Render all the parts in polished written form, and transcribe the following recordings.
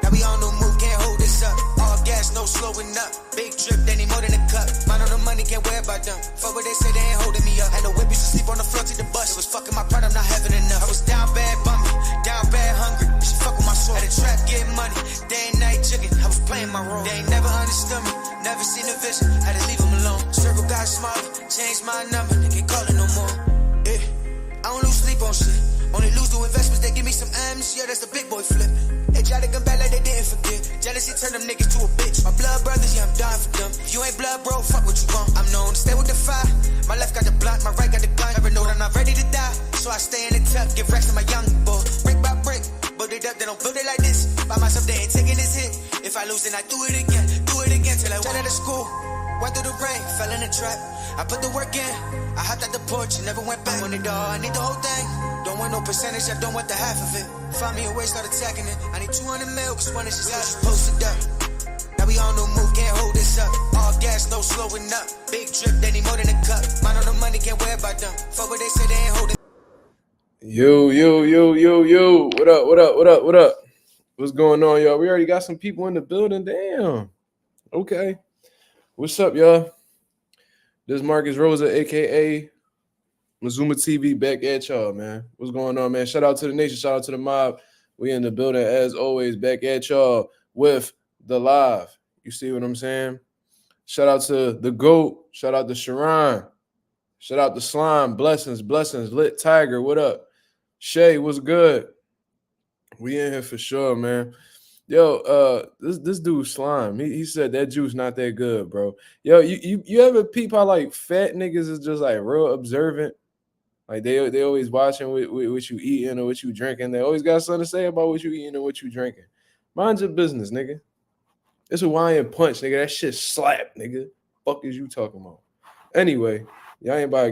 Now we on the move, can't hold this up. All gas, no slowing up. Big drip, they need more than a cup. Mine on the money, can't wear about them. Fuck what they say, they ain't holding me up. And the whip used to sleep on the floor to the bus. It was fucking my pride, I'm not having enough. I was down bad, bummy, down bad, hungry. She fuck with my soul. At the trap, getting money. Day and night jigging, I was playing my role. They ain't never understood me, never seen a vision. Had to leave them alone. Circle got smaller, changed my number. They can't call it no more. Yeah, I don't lose sleep on shit. Only lose to investments, they give me some M's. Yeah, that's the big boy flip. They try to come back like they didn't forget. Jealousy turned them niggas to a bitch. My blood brothers, yeah, I'm dying for them. If you ain't blood, bro, fuck what you want. I'm known to stay with the fire. My left got the blunt, my right got the gun. Never know that I'm not ready to die. So I stay in the tuck, give racks to my young boy. Brick by brick, build it up, they don't build it like this. By myself, they ain't taking this hit. If I lose, then I do it again till I went out of school. Went through the rain, fell in the trap. I put the work in. I hopped out the porch and never went back. I want it all, I need the whole thing. Don't want no percentage, I don't want the half of it. Find me a way, start attacking it. I need 200 mil, cause when it's just posted up. Now we on the move, can't hold this up. All gas, no slowing up. Big drip, they need more than a cup. Mine on the money, can't wear about them. Fuck what they say, they ain't holding. Yo. What up? What's going on, y'all? We already got some people in the building. Damn. Okay. What's up, y'all? This is Marcus Rosa, a.k.a. Mazuma TV, back at y'all, man. What's going on, man? Shout out to the nation. Shout out to the mob. We in the building, as always, back at y'all with the live. You see what I'm saying? Shout out to the GOAT. Shout out to Sharon. Shout out to Slime. Blessings. Lit Tiger, what up? Shay, what's good? We in here for sure, man. Yo, this dude Slime, he said that juice not that good, bro. Yo, you ever peep how like fat niggas is just like real observant? Like they always watching what you eating or what you drinking. They always got something to say about what you eating or what you drinking. Mind your business, nigga. It's Hawaiian punch, nigga. That shit slap, nigga. Fuck is you talking about? Anyway, y'all ain't about to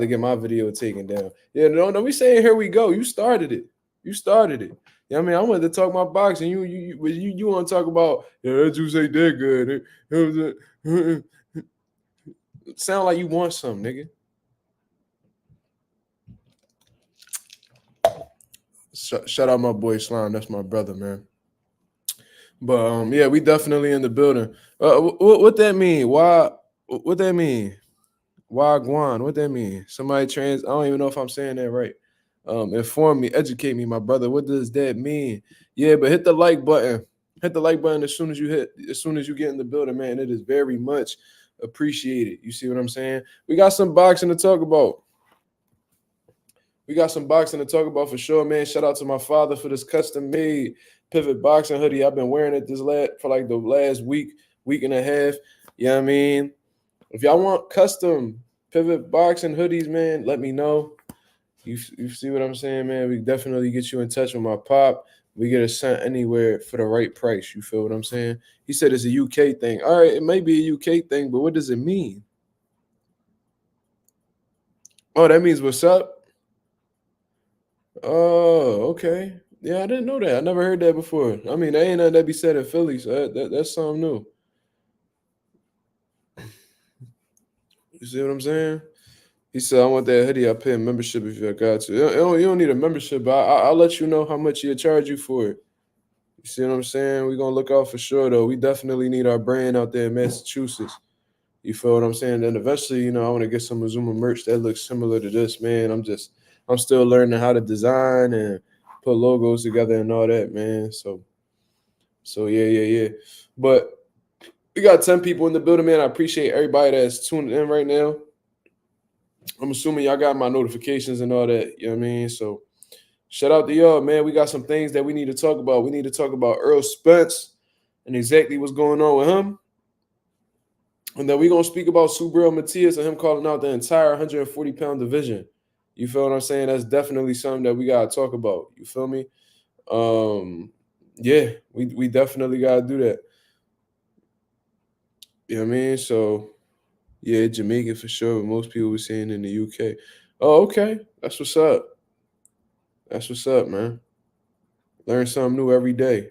get my video taken down. Yeah, don't be saying here we go. You started it. You know what I mean? I wanted to talk about boxing. You want to talk about, yeah, that juice ain't that good. Sound like you want something, nigga. Shout out my boy Slime. That's my brother, man. But yeah, we definitely in the building. What that mean? Why? What that mean? Why Guan? What that mean? Somebody trans? I don't even know if I'm saying that right. Inform me, educate me, my brother. What does that mean? Yeah, but hit the like button. Hit the like button as soon as you get in the building, man. It is very much appreciated. You see what I'm saying? We got some boxing to talk about. For sure, man. Shout out to my father for this custom-made Pivot boxing hoodie. I've been wearing it for like the last week and a half. You know what I mean? If y'all want custom Pivot boxing hoodies, man, let me know. You see what I'm saying, man? We definitely get you in touch with my pop. We get it sent anywhere for the right price. You feel what I'm saying? He said it's a UK thing. All right, it may be a UK thing, but what does it mean? Oh, that means what's up? Oh, okay. Yeah, I didn't know that. I never heard that before. I mean, there ain't nothing that be said in Philly, so that's something new. You see what I'm saying? He said, I want that hoodie. I'll pay a membership if you got to. You don't need a membership, but I'll let you know how much he'll charge you for it. You see what I'm saying? We're going to look out for sure, though. We definitely need our brand out there in Massachusetts. You feel what I'm saying? Then eventually, I want to get some Mazuma merch that looks similar to this, man. I'm still learning how to design and put logos together and all that, man. So yeah. But we got 10 people in the building, man. I appreciate everybody that's tuning in right now. I'm assuming y'all got my notifications and all that, you know what I mean? So shout out to y'all, man. We got some things that we need to talk about. We need to talk about Errol Spence and exactly what's going on with him. And then we're going to speak about Subriel Matias and him calling out the entire 140-pound division. You feel what I'm saying? That's definitely something that we got to talk about. You feel me? Yeah, we definitely got to do that. You know what I mean? So, yeah, Jamaica for sure. Most people were saying in the UK. Oh, okay. That's what's up. Man. Learn something new every day.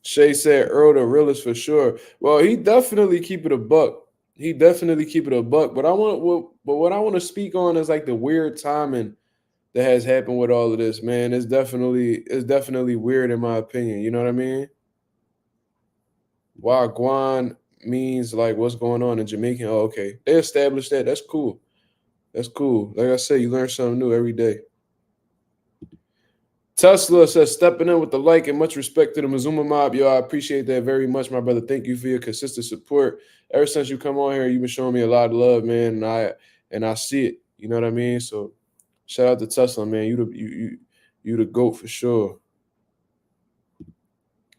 Shay said Earl the realest for sure. Well, he definitely keep it a buck. But what I want to speak on is like the weird timing that has happened with all of this, man. It's definitely weird in my opinion. You know what I mean? Wagwan means like what's going on in Jamaican. Oh, okay. They established that. That's cool. That's cool. Like I said, you learn something new every day. Tesla says, stepping in with the like and much respect to the Mazuma mob. Yo, I appreciate that very much, my brother. Thank you for your consistent support. Ever since you come on here, you've been showing me a lot of love, man, and I see it. You know what I mean? So shout out to Tesla, man. You the GOAT for sure.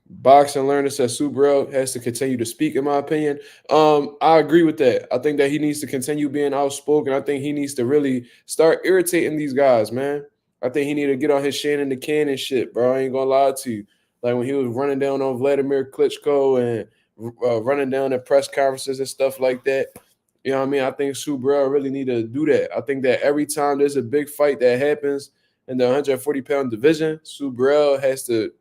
Boxing learner says Subriel has to continue to speak, in my opinion. I agree with that. I think that he needs to continue being outspoken. I think he needs to really start irritating these guys, man. I think he need to get on his Shannon the Cannon shit, bro. I ain't gonna lie to you. Like when he was running down on Vladimir Klitschko and running down at press conferences and stuff like that. You know what I mean? I think Subriel really need to do that. I think that every time there's a big fight that happens in the 140-pound division, Subriel has to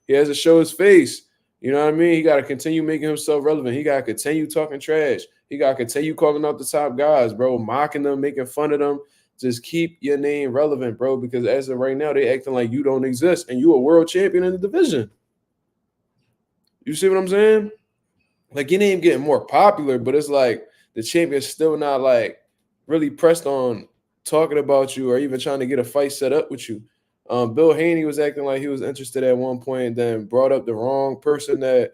he has to show his face. You know what I mean? He got to continue making himself relevant. He got to continue talking trash. He got to continue calling out the top guys, bro, mocking them, making fun of them. Just keep your name relevant, bro, because as of right now, they acting like you don't exist and you a world champion in the division. You see what I'm saying? Like, your name getting more popular, but it's like the champion's still not, like, really pressed on talking about you or even trying to get a fight set up with you. Bill Haney was acting like he was interested at one point, and then brought up the wrong person that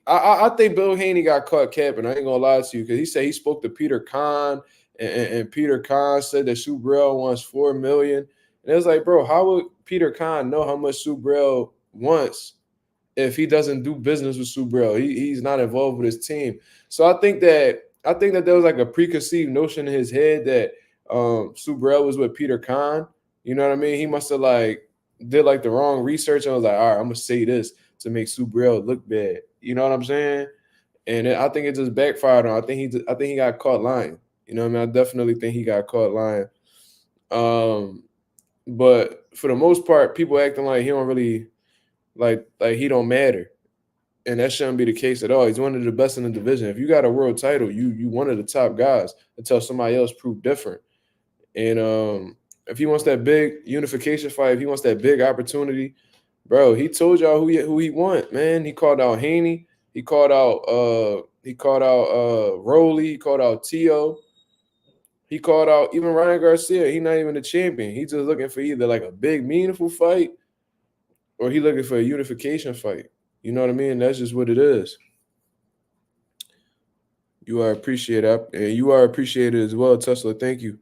I think Bill Haney got caught capping. I ain't gonna lie to you, because he said he spoke to Peter Kahn, and Peter Kahn said that Subriel wants $4 million. And it was like, bro, how would Peter Kahn know how much Subriel wants if he doesn't do business with Subriel? He's not involved with his team. So I think that there was like a preconceived notion in his head that Subriel was with Peter Kahn. You know what I mean? He must have like did like the wrong research and was like, all right, I'm gonna say this to make Subriel look bad. You know what I'm saying? And I think it just backfired on. I think he got caught lying. You know what I mean? I definitely think he got caught lying. But for the most part, people acting like he don't really like he don't matter. And that shouldn't be the case at all. He's one of the best in the division. If you got a world title, you one of the top guys until somebody else prove different. And if he wants that big unification fight, if he wants that big opportunity, bro, he told y'all who he want, man. He called out Haney. He called out Rolly. He called out Tio. He called out even Ryan Garcia. He's not even a champion. He's just looking for either like a big, meaningful fight or he looking for a unification fight. You know what I mean? That's just what it is. You are appreciated. And you are appreciated as well, Tesla. Thank you.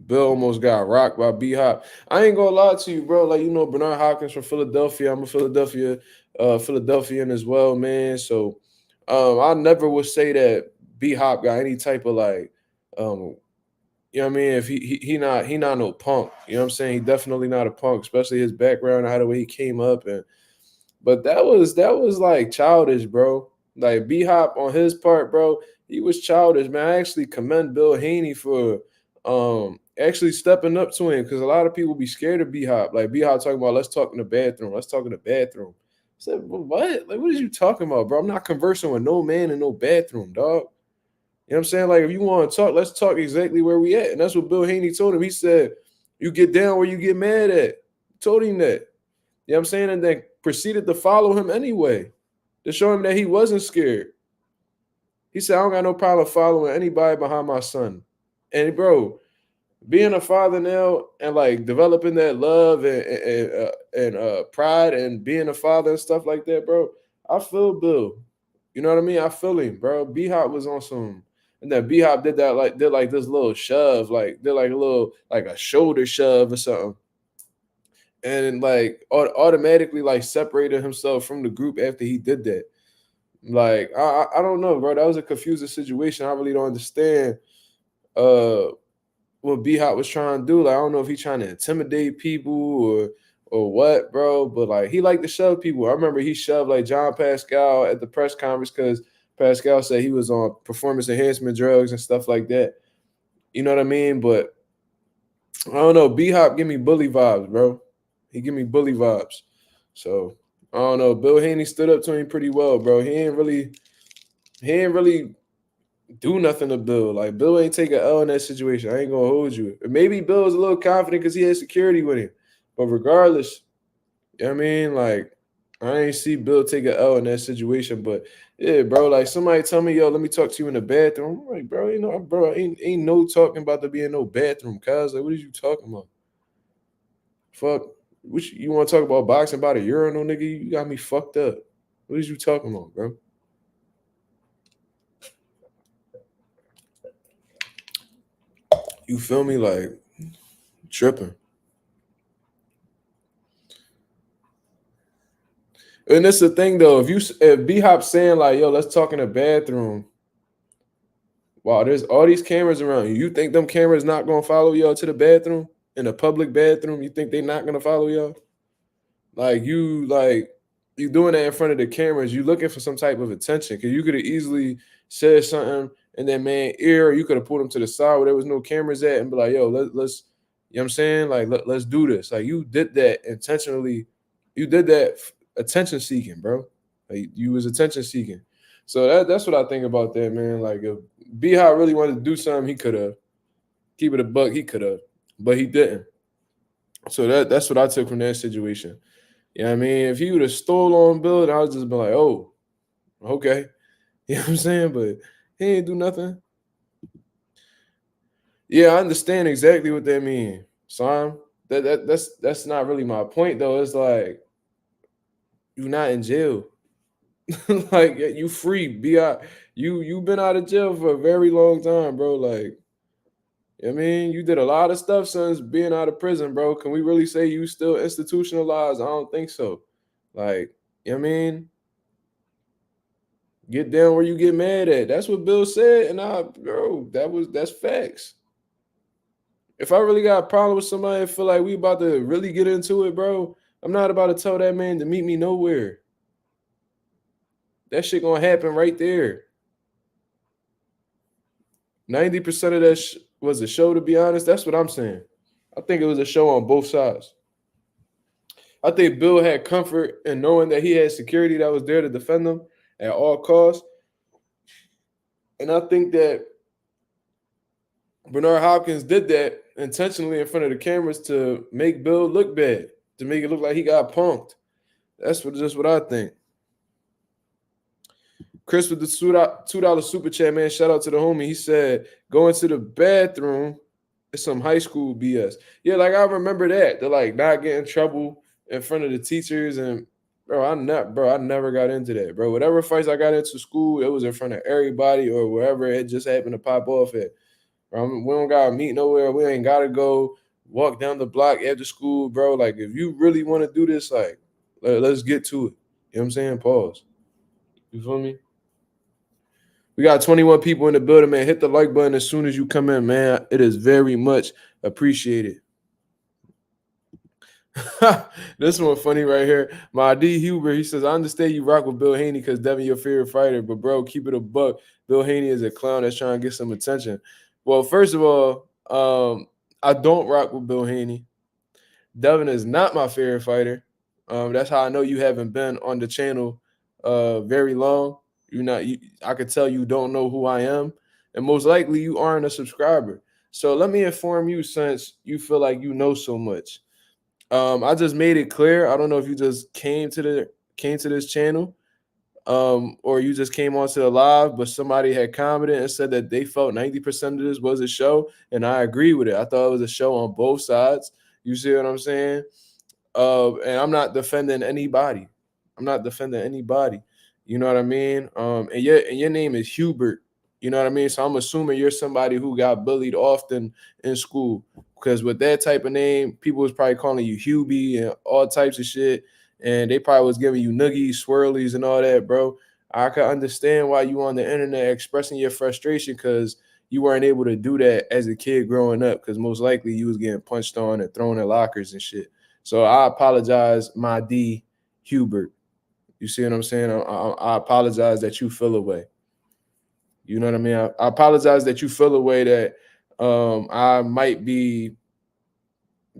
Bill almost got rocked by B-Hop. I ain't gonna lie to you, bro. Like, you know, Bernard Hopkins from Philadelphia. I'm a Philadelphian as well, man. So I never would say that B-Hop got any type of like you know what I mean? If he not no punk. You know what I'm saying? He definitely not a punk, especially his background and how the way he came up. But that was like childish, bro. Like B-Hop on his part, bro, he was childish, man. I actually commend Bill Haney for actually stepping up to him, because a lot of people be scared of B-Hop. Like B-Hop talking about, let's talk in the bathroom. Let's talk in the bathroom. I said, well, what? Like, what are you talking about, bro? I'm not conversing with no man in no bathroom, dog. You know what I'm saying? Like, if you want to talk, let's talk exactly where we at. And that's what Bill Haney told him. He said, you get down where you get mad at. Told him that. You know what I'm saying? And then proceeded to follow him anyway, to show him that he wasn't scared. He said, I don't got no problem following anybody behind my son. And, bro, being a father now and, like, developing that love and pride and being a father and stuff like that, bro, I feel Bill. You know what I mean? I feel him, bro. B-Hop was on some – and then B-Hop did this little shove, like did like a little – like a shoulder shove or something. And, like, automatically, like, separated himself from the group after he did that. Like, I don't know, bro. That was a confusing situation. I really don't understand what B-Hop was trying to do. Like, I don't know if he's trying to intimidate people or what, bro. But, like, he liked to shove people. I remember he shoved, like, John Pascal at the press conference because Pascal said he was on performance enhancement drugs and stuff like that. You know what I mean? But I don't know. B-Hop give me bully vibes, bro. He give me bully vibes. So I don't know. Bill Haney stood up to him pretty well, bro. He ain't really do nothing to Bill. Like Bill ain't take an L in that situation. I ain't gonna hold you. Maybe Bill was a little confident because he had security with him. But regardless, you know what I mean? Like, I ain't see Bill take an L in that situation. But yeah, bro, like somebody tell me, yo, let me talk to you in the bathroom. I'm like, bro, you know, bro, ain't no talking about there being no bathroom, cuz. Like, what are you talking about? Fuck. Which you want to talk about boxing about a urinal, nigga? You got me fucked up. What is you talking about, bro? You feel me? Like tripping. And that's the thing though. If B-Hop saying like, yo, let's talk in the bathroom. Wow, there's all these cameras around you. You think them cameras not gonna follow y'all to the bathroom? In a public bathroom? You think they not gonna follow y'all? Like you doing that in front of the cameras, you looking for some type of attention. Cause you could have easily said something in that man ear, or you could have pulled him to the side where there was no cameras at and be like, yo, let's you know what I'm saying? Like let's do this. Like you did that intentionally, you did that attention seeking, bro. Like you was attention seeking. So that's what I think about that, man. Like if B-Hop really wanted to do something, he could have. Keep it a buck, he could have, but he didn't. So that's what I took from that situation. You know what I mean? If he would have stole on Bill, then I would just be like, oh, okay. You know what I'm saying? But he ain't do nothing. Yeah, I understand exactly what that means. Son. That's not really my point though. It's like you're not in jail. Like you free. Be out. You been out of jail for a very long time, bro. Like, I mean, you did a lot of stuff since being out of prison, bro. Can we really say you still institutionalized? I don't think so. Like, you know what I mean? Get down where you get mad at. That's what Bill said. And bro, that's facts. If I really got a problem with somebody and feel like we about to really get into it, bro, I'm not about to tell that man to meet me nowhere. That shit gonna happen right there. 90% of that was a show, to be honest. That's what I'm saying. I think it was a show on both sides. I think Bill had comfort in knowing that he had security that was there to defend him at all costs. And I think that Bernard Hopkins did that intentionally in front of the cameras to make Bill look bad, to make it look like he got punked. That's just what I think. Chris with the $2 super chat, man. Shout out to the homie. He said, going to the bathroom is some high school BS. Yeah, like I remember that. They're like not getting in trouble in front of the teachers. And I never got into that, bro. Whatever fights I got into school, it was in front of everybody or wherever it just happened to pop off at. We don't gotta meet nowhere. We ain't gotta go walk down the block after school, bro. Like if you really want to do this, like let's get to it. You know what I'm saying? Pause. You feel me? We got 21 people in the building, man. Hit the like button as soon as you come in, man. It is very much appreciated. This one funny right here. My D Huber, he says, I understand you rock with Bill Haney because Devin your favorite fighter, but bro, keep it a buck. Bill Haney is a clown that's trying to get some attention. Well, first of all, I don't rock with Bill Haney. Devin is not my favorite fighter. That's how I know you haven't been on the channel very long. I could tell you don't know who I am, and most likely you aren't a subscriber. So let me inform you, since you feel like you know so much. I just made it clear. I don't know if you just came to this channel, or you just came onto the live, but somebody had commented and said that they felt 90% of this was a show, and I agree with it. I thought it was a show on both sides. You see what I'm saying? And I'm not defending anybody. You know what I mean? And your name is Hubert. You know what I mean? So I'm assuming you're somebody who got bullied often in school, because with that type of name, people was probably calling you Hubie and all types of shit. And they probably was giving you noogies, swirlies, and all that, bro. I can understand why you on the internet expressing your frustration, because you weren't able to do that as a kid growing up, because most likely you was getting punched on and thrown in lockers and shit. So I apologize, my D Hubert. You see what I'm saying? I apologize that you feel away. You know what I mean? I apologize that you feel a way that I might be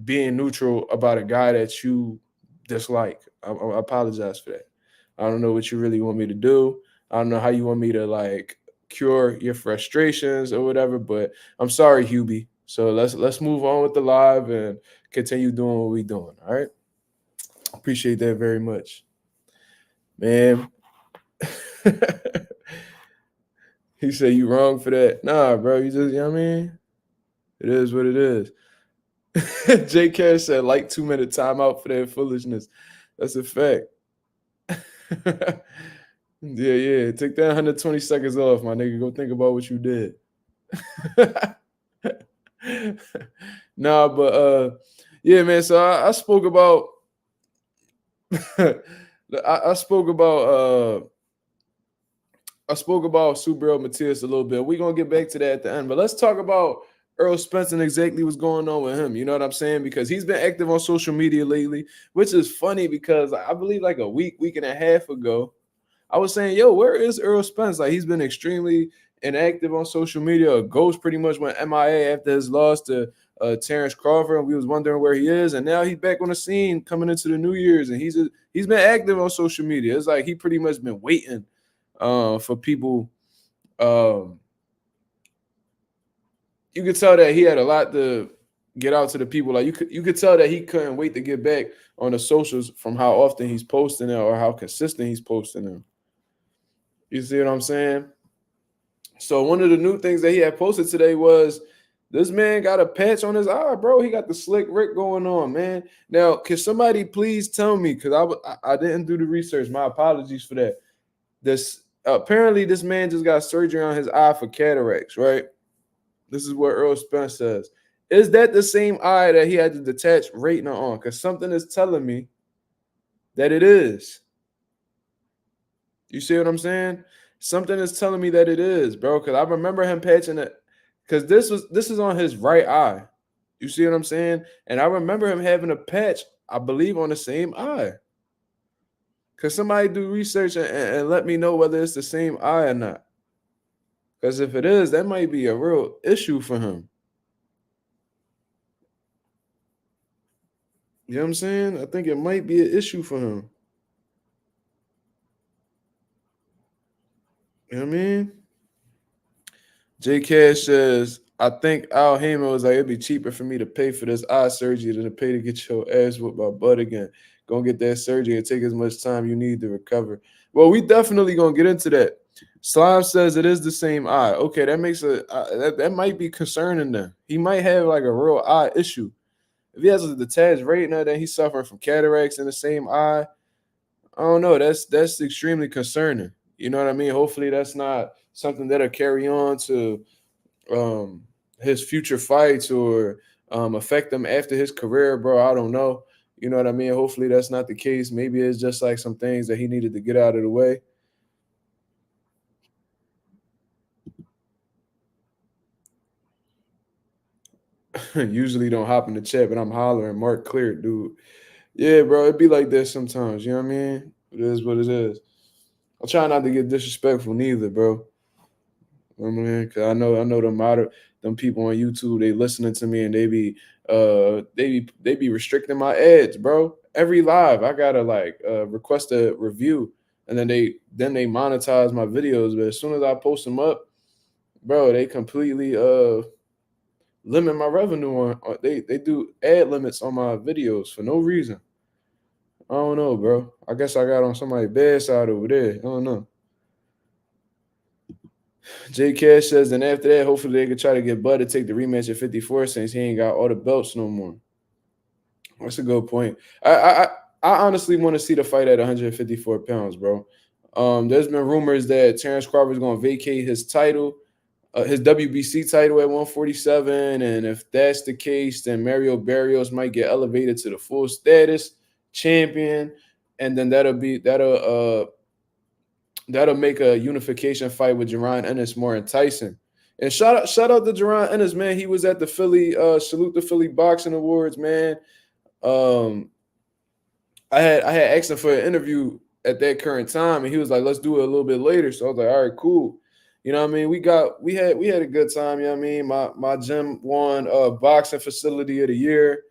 being neutral about a guy that you dislike. I apologize for that. I don't know what you really want me to do. I don't know how you want me to like cure your frustrations or whatever. But I'm sorry, Hubie. So let's move on with the live and continue doing what we're doing. All right. Appreciate that very much. Man. He said you wrong for that. Nah, bro. You just, you know what I mean? It is what it is. J Cash said like 2-minute timeout for that foolishness. That's a fact. Yeah. Take that 120 seconds off, my nigga. Go think about what you did. Nah, but yeah, man. So I spoke about I spoke about Subriel Matias a little bit. We're gonna get back to that at the end, but let's talk about Errol Spence and exactly what's going on with him. You know what I'm saying? Because he's been active on social media lately, which is funny because I believe like a week and a half ago, I was saying, yo, where is Errol Spence? Like he's been extremely inactive on social media. A ghost pretty much went MIA after his loss to Terrence Crawford, and we was wondering where he is. And now he's back on the scene coming into the New Year's, and he's been active on social media. It's like he pretty much been waiting for people. You could tell that he had a lot to get out to the people. Like you could tell that he couldn't wait to get back on the socials from how often he's posting it or how consistent he's posting them. You see what I'm saying? So one of the new things that he had posted today was this man got a patch on his eye, bro. He got the slick Rick going on, man. Now, can somebody please tell me, because I didn't do the research. My apologies for that. Apparently this man just got surgery on his eye for cataracts, right? This is what Errol Spence says. Is that the same eye that he had the detached retina on? Because something is telling me that it is. You see what I'm saying? Something is telling me that it is, bro. Because I remember him patching it. Because this is on his right eye. You see what I'm saying? And I remember him having a patch, I believe, on the same eye. Because somebody do research and let me know whether it's the same eye or not. Because if it is, that might be a real issue for him. You know what I'm saying? I think it might be an issue for him. You know what I mean? J Cash says, I think Al Heyman was like, it'd be cheaper for me to pay for this eye surgery than to pay to get your ass whooped by butt again. Go get that surgery and take as much time you need to recover. Well, we definitely gonna get into that. Slime says it is the same eye. Okay, that makes that might be concerning then. He might have like a real eye issue. If he has a detached retina, then he's suffering from cataracts in the same eye. I don't know. That's extremely concerning. You know what I mean? Hopefully that's not something that'll carry on to his future fights or affect him after his career, bro. I don't know. You know what I mean? Hopefully that's not the case. Maybe it's just like some things that he needed to get out of the way. Usually don't hop in the chat, but I'm hollering. Mark cleared, dude. Yeah, bro. It'd be like that sometimes. You know what I mean? It is what it is. I try not to get disrespectful neither, bro. You know what I mean? Cause I know them people on YouTube, they listening to me and they be restricting my ads, bro. Every live, I gotta request a review, and then they monetize my videos. But as soon as I post them up, bro, they completely limit my revenue on they do ad limits on my videos for no reason. I don't know, bro. I guess I got on somebody's bad side over there. I don't know. J Cash says, and after that, hopefully they could try to get Bud to take the rematch at 54 since he ain't got all the belts no more. That's a good point. I honestly want to see the fight at 154 pounds, bro. There's been rumors that Terrence Crawford is going to vacate his title, his WBC title at 147, and if that's the case, then Mario Barrios might get elevated to the full status champion, and then that'll make a unification fight with Jaron Ennis more enticing. And shout out to Jaron Ennis, man. He was at the Philly Salute the Philly Boxing Awards, man. I had asked him for an interview at that current time, and he was like, "Let's do it a little bit later." So I was like, "All right, cool." You know what I mean? We had a good time. You know what I mean? My gym won boxing facility of the year.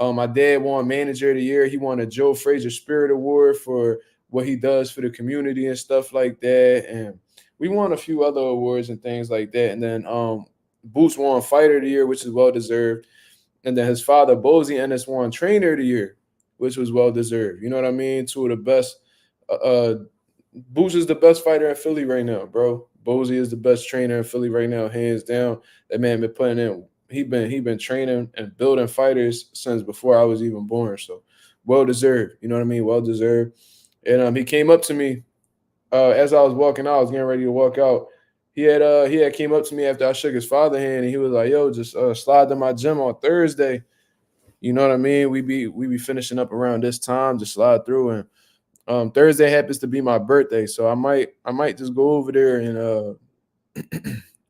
My dad won manager of the year. He won a Joe Frazier Spirit Award for what he does for the community and stuff like that. And we won a few other awards and things like that. And then Boots won Fighter of the Year, which is well deserved. And then his father, Bozy Ennis, won Trainer of the Year, which was well deserved. You know what I mean? Two of the best. Boots is the best fighter in Philly right now, bro. Bozy is the best trainer in Philly right now, hands down. That man been putting in. He been training and building fighters since before I was even born. So well deserved. You know what I mean? Well deserved. And he came up to me as I was walking out. I was getting ready to walk out. He had came up to me after I shook his father hand, and he was like, "Yo, just slide to my gym on Thursday." You know what I mean? We be finishing up around this time. Just slide through, and Thursday happens to be my birthday, so I might just go over there and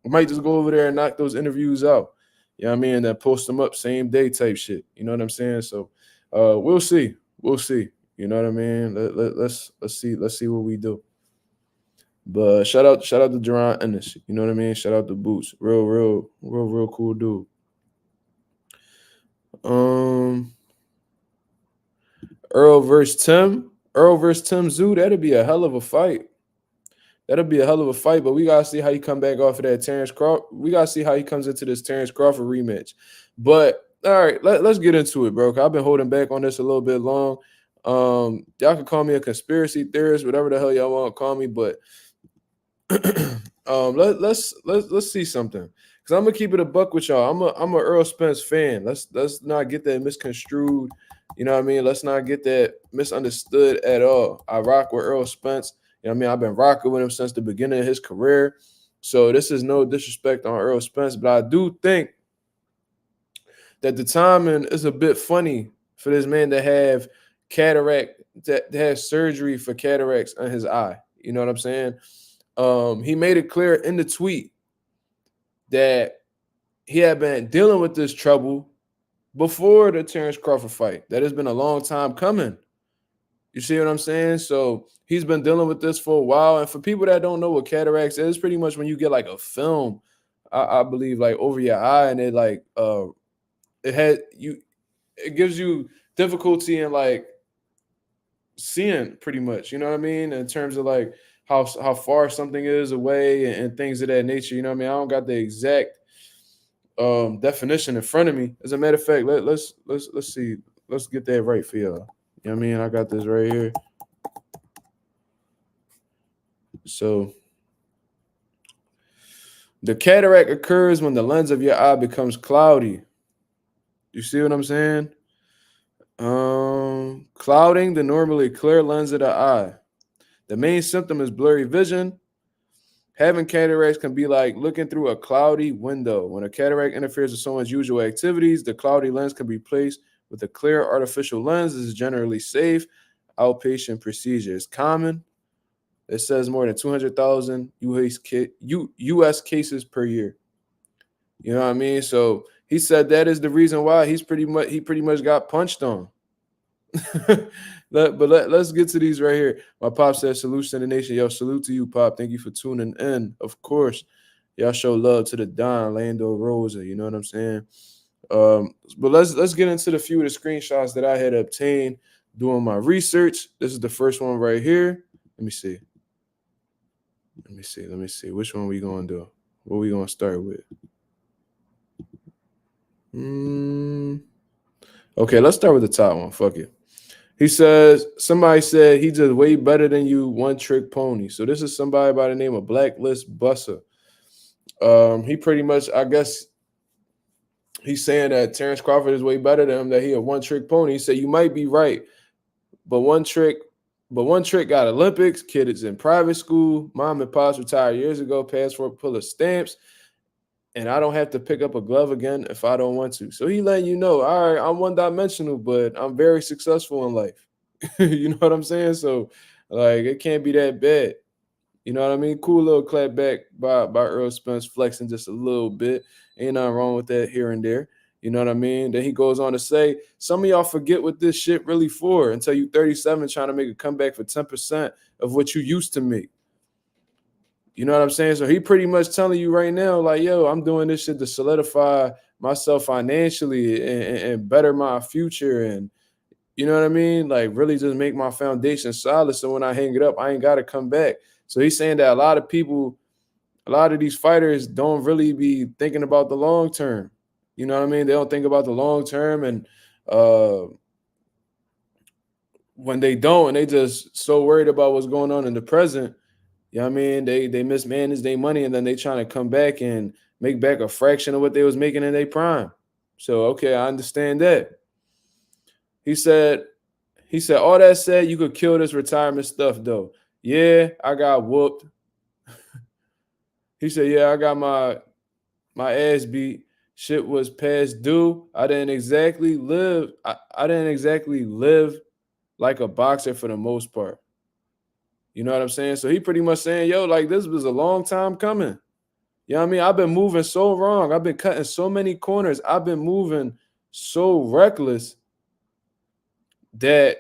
I might just go over there and knock those interviews out. You know what I mean? And then post them up same day type shit. You know what I'm saying? So we'll see. We'll see. You know what I mean? Let's see what we do. But shout out to Jerron Ennis. You know what I mean? Shout out to Boots. Real cool dude. Earl versus Tim Zoo. That'd be a hell of a fight. But we gotta see how he come back off of that Terrence Crawford. We gotta see how he comes into this Terrence Crawford rematch. But all right, let's get into it, bro. I've been holding back on this a little bit long. Y'all can call me a conspiracy theorist, whatever the hell y'all want to call me, but let's see something. Because I'm gonna keep it a buck with y'all. I'm a Errol Spence fan. Let's not get that misconstrued. You know what I mean? Let's not get that misunderstood at all. I rock with Errol Spence. You know what I mean? I've been rocking with him since the beginning of his career. So this is no disrespect on Errol Spence, but I do think that the timing is a bit funny for this man to have cataract, to have surgery for cataracts in his eye. You know what I'm saying? He made it clear in the tweet that he had been dealing with this trouble before the Terrence Crawford fight. That has been a long time coming. You see what I'm saying? So he's been dealing with this for a while. And for people that don't know what cataracts is, pretty much when you get like a film, I believe, like over your eye, and it like it gives you difficulty in like seeing, pretty much. You know what I mean? In terms of like how far something is away and things of that nature. You know what I mean? I don't got the exact definition in front of me. As a matter of fact, let's see. Let's get that right for y'all. You know what I mean? I got this right here. So the cataract occurs when the lens of your eye becomes cloudy. You see what I'm saying? Clouding the normally clear lens of the eye. The main symptom is blurry vision. Having cataracts can be like looking through a cloudy window. When a cataract interferes with someone's usual activities, the cloudy lens can be replaced with a clear artificial lens. This is generally safe. Outpatient procedure is common. It says more than 200,000 U.S. cases per year. You know what I mean? So he said that is the reason why he pretty much got punched on. Let's get to these right here. My pop says, salute to the nation. Yo, salute to you, Pop. Thank you for tuning in. Of course, y'all show love to the Don, Lando Rosa. You know what I'm saying? But let's get into the few of the screenshots that I had obtained doing my research. This is the first one right here. Let me see. Which one we gonna do? What we gonna start with? Okay, let's start with the top one. Fuck it. He says, somebody said he just way better than you, one trick pony. So this is somebody by the name of Blacklist Busser. He pretty much, I guess, he's saying that Terrence Crawford is way better than him, that he a one trick pony. He said, you might be right, but one trick got Olympics. Kid is in private school. Mom and pops retired years ago. Passport full of stamps. And I don't have to pick up a glove again if I don't want to. So he letting you know, all right, I'm one-dimensional, but I'm very successful in life. You know what I'm saying? So, like, it can't be that bad. You know what I mean? Cool little clap back by Errol Spence, flexing just a little bit. Ain't nothing wrong with that here and there. You know what I mean? Then he goes on to say, some of y'all forget what this shit really for until you 37 trying to make a comeback for 10% of what you used to make. You know what I'm saying? So he pretty much telling you right now, like, yo, I'm doing this shit to solidify myself financially and better my future. And you know what I mean? Like, really just make my foundation solid. So when I hang it up, I ain't got to come back. So he's saying that a lot of people a lot of these fighters don't really be thinking about the long term. You know what I mean? They don't think about the long term, and when they don't, and they just so worried about what's going on in the present. You know what I mean? They mismanage their money, and then they trying to come back and make back a fraction of what they was making in their prime. So okay, I understand that. He said, all that said, you could kill this retirement stuff though. Yeah, I got whooped. He said, yeah, I got my ass beat. Shit was past due. I didn't exactly live. I didn't exactly live like a boxer for the most part. You know what I'm saying? So he pretty much saying, yo, like this was a long time coming. You know what I mean? I've been moving so wrong. I've been cutting so many corners. I've been moving so reckless that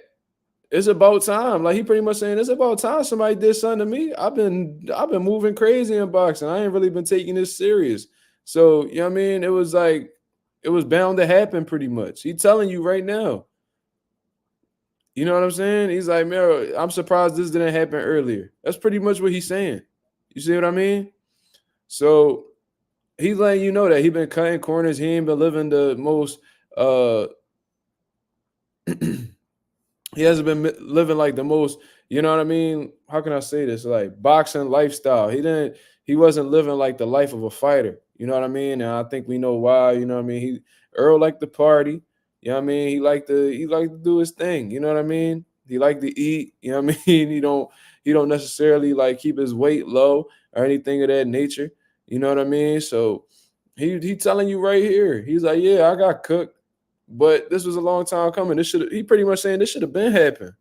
it's about time. Like he pretty much saying it's about time somebody did something to me. I've been moving crazy in boxing. I ain't really been taking this serious. So, you know what I mean? It was like it was bound to happen pretty much. He telling you right now. You know what I'm saying? He's like, man, I'm surprised this didn't happen earlier. That's pretty much what he's saying. You see what I mean? So he's letting you know that he been cutting corners. He ain't been living the most he hasn't been living like the most, you know what I mean? How can I say this? Like boxing lifestyle. He wasn't living like the life of a fighter. You know what I mean? And I think we know why, you know what I mean? Earl liked to party. You know what I mean? He liked to do his thing. You know what I mean? He liked to eat. You know what I mean? He don't necessarily like keep his weight low or anything of that nature. You know what I mean? So he telling you right here. He's like, yeah, I got cooked, but this was a long time coming. He pretty much saying this should have been happened.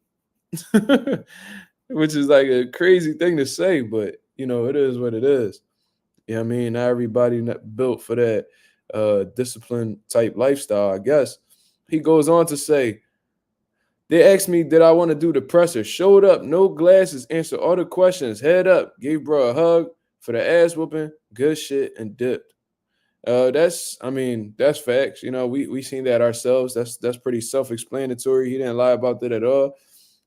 Which is like a crazy thing to say, but you know, it is what it is. You know what I mean? Not everybody built for that discipline type lifestyle, I guess. He goes on to say, they asked me, did I want to do the presser? Showed up, no glasses, answered all the questions, head up, gave bro a hug for the ass whooping, good shit, and dipped. That's facts. You know, we seen that ourselves. That's pretty self-explanatory. He didn't lie about that at all.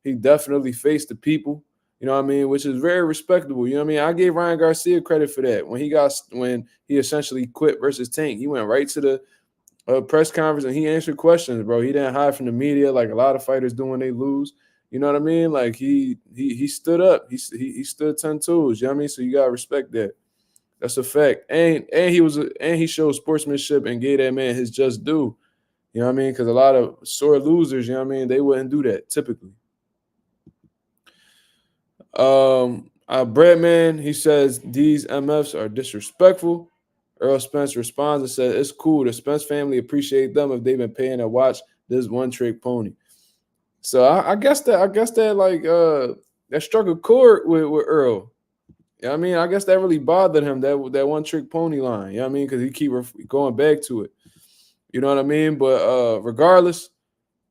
He definitely faced the people, you know what I mean, which is very respectable. You know what I mean? I gave Ryan Garcia credit for that. When he essentially quit versus Tank, he went right to the press conference and he answered questions, bro. He didn't hide from the media like a lot of fighters do when they lose. You know what I mean? Like he stood up. He stood 10 toes. You know what I mean? So you gotta respect that. That's a fact. And he showed sportsmanship and gave that man his just due. You know what I mean? Because a lot of sore losers, you know what I mean, they wouldn't do that typically. Breadman, he says these MFs are disrespectful. Errol Spence responds and says it's cool. The Spence family appreciate them if they've been paying to watch this one trick pony. So I guess that like that struck a chord with Earl. You know what I mean? I guess that really bothered him, that one trick pony line. You know what I mean? Because he keep going back to it. You know what I mean? But regardless,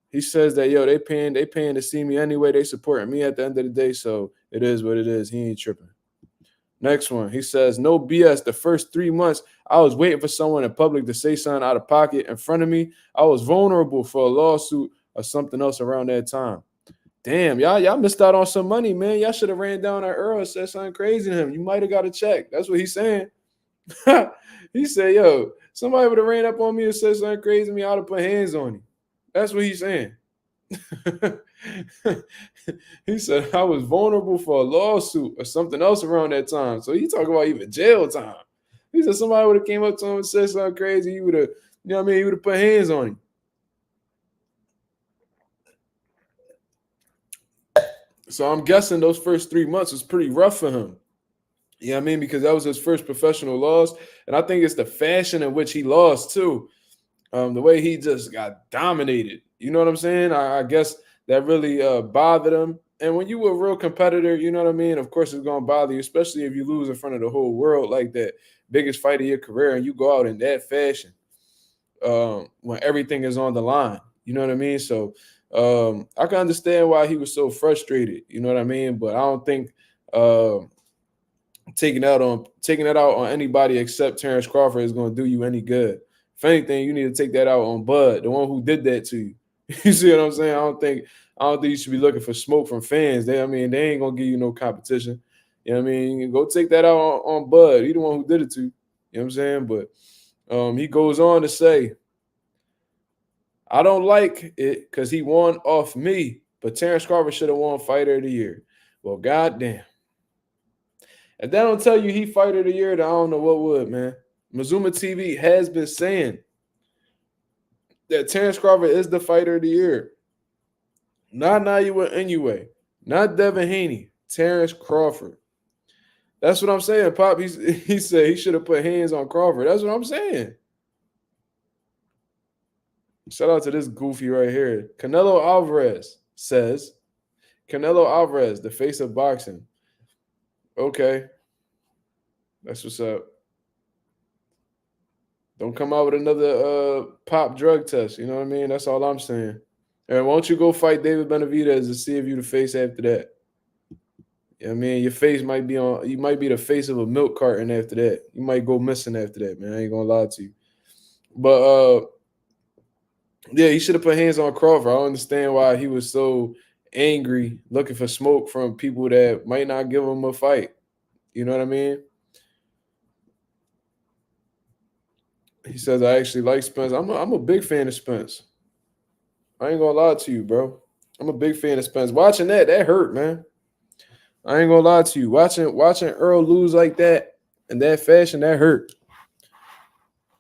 he says that they paying to see me anyway. They supporting me at the end of the day. So it is what it is. He ain't tripping. Next one. He says, no BS. The first 3 months, I was waiting for someone in public to say something out of pocket in front of me. I was vulnerable for a lawsuit or something else around that time. Damn, y'all missed out on some money, man. Y'all should have ran down at Earl and said something crazy to him. You might have got a check. That's what he's saying. He said, yo, somebody would have ran up on me and said something crazy to me. I would have put hands on him. That's what he's saying. He said I was vulnerable for a lawsuit or something else around that time. So he talking about even jail time. He said somebody would have came up to him and said something crazy. He would have, you know what I mean? He would have put hands on him. So I'm guessing those first 3 months was pretty rough for him. You know what I mean? Because that was his first professional loss. And I think it's the fashion in which he lost too. The way he just got dominated. You know what I'm saying? I guess that really bothered him. And when you were a real competitor, you know what I mean? Of course, it's going to bother you, especially if you lose in front of the whole world like that. Biggest fight of your career, and you go out in that fashion when everything is on the line. You know what I mean? So I can understand why he was so frustrated. You know what I mean? But I don't think taking it out on anybody except Terrence Crawford is going to do you any good. If anything, you need to take that out on Bud, the one who did that to you. You see what I'm saying? I don't think you should be looking for smoke from fans. They ain't gonna give you no competition. You know what I mean? Go take that out on Bud. He the one who did it to you. You know what I'm saying? But he goes on to say, I don't like it because he won off me, but Terrence Crawford should have won Fighter of the Year. Well, goddamn. If that don't tell you he Fighter of the Year, then I don't know what would, man. Mazuma TV has been saying that Terrence Crawford is the Fighter of the Year. Not Naoya Inoue, not Devin Haney, Terrence Crawford. That's what I'm saying, Pop. He said he should have put hands on Crawford. That's what I'm saying. Shout out to this goofy right here. Canelo Alvarez says, Canelo Alvarez, the face of boxing. Okay. That's what's up. Don't come out with another pop drug test. You know what I mean? That's all I'm saying. And why don't you go fight David Benavidez and see if you the face after that? You know what I mean? Your face might be on, you might be the face of a milk carton after that. You might go missing after that, man. I ain't gonna lie to you. But yeah, he should have put hands on Crawford. I don't understand why he was so angry, looking for smoke from people that might not give him a fight. You know what I mean? He says, I actually like Spence. I'm a big fan of Spence. I ain't gonna lie to you, bro. I'm a big fan of Spence. Watching that hurt, man. I ain't gonna lie to you. Watching Earl lose like that in that fashion, that hurt.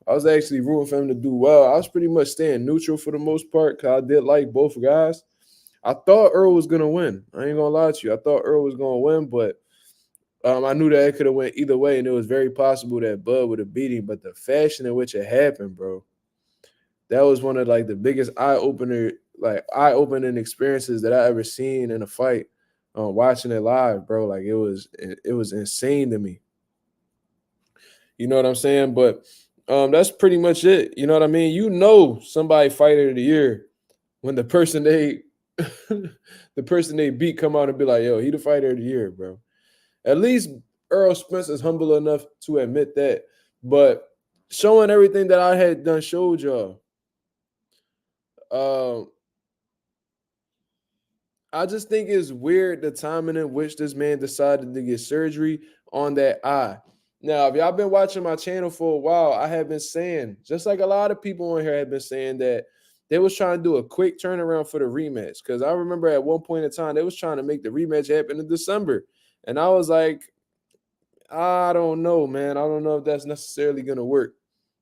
I was actually rooting for him to do well. I was pretty much staying neutral for the most part because I did like both guys. I thought Earl was gonna win. I ain't gonna lie to you. I thought Earl was gonna win, but I knew that it could have went either way, and it was very possible that Bud would have beat him. But the fashion in which it happened, bro, that was one of like the biggest eye-opening experiences that I ever seen in a fight. Watching it live, bro, like it was insane to me. You know what I'm saying? But that's pretty much it. You know what I mean? You know, somebody Fighter of the Year when the person they the person they beat come out and be like, yo, he the Fighter of the Year, bro. At least Errol Spence is humble enough to admit that. But showing everything that I had done showed y'all. I just think it's weird the timing in which this man decided to get surgery on that eye. Now, if y'all been watching my channel for a while, I have been saying, just like a lot of people on here have been saying, that they was trying to do a quick turnaround for the rematch. Because I remember at one point in time, they was trying to make the rematch happen in December. And I was like, I don't know, man. I don't know if that's necessarily going to work.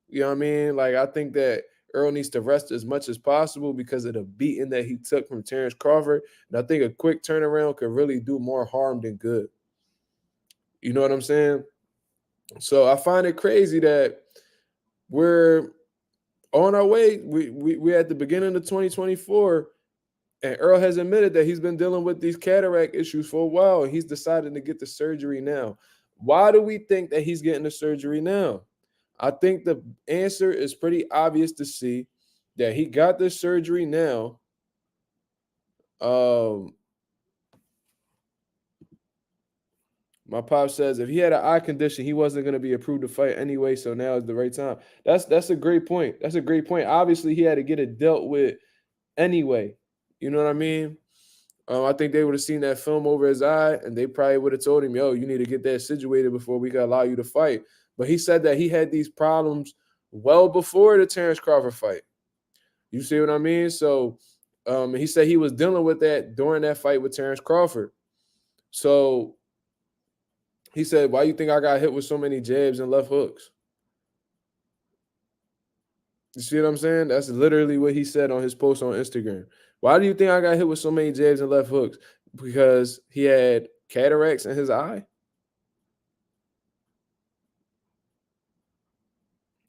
You know what I mean? Like, I think that Earl needs to rest as much as possible because of the beating that he took from Terrence Crawford. And I think a quick turnaround could really do more harm than good. You know what I'm saying? So I find it crazy that we're on our way. We're at the beginning of 2024, and Earl has admitted that he's been dealing with these cataract issues for a while, and he's decided to get the surgery now. Why do we think that he's getting the surgery now? I think the answer is pretty obvious to see that he got this surgery now. My pop says if he had an eye condition, he wasn't going to be approved to fight anyway. So now is the right time. That's a great point. That's a great point. Obviously, he had to get it dealt with anyway. You know what I mean? I think they would have seen that film over his eye, and they probably would have told him, "Yo, you need to get that situated before we can allow you to fight." But he said that he had these problems well before the Terrence Crawford fight. You see what I mean? So he said he was dealing with that during that fight with Terrence Crawford. So he said, why you think I got hit with so many jabs and left hooks? You see what I'm saying? That's literally what he said on his post on Instagram. Why do you think I got hit with so many jabs and left hooks? Because he had cataracts in his eye?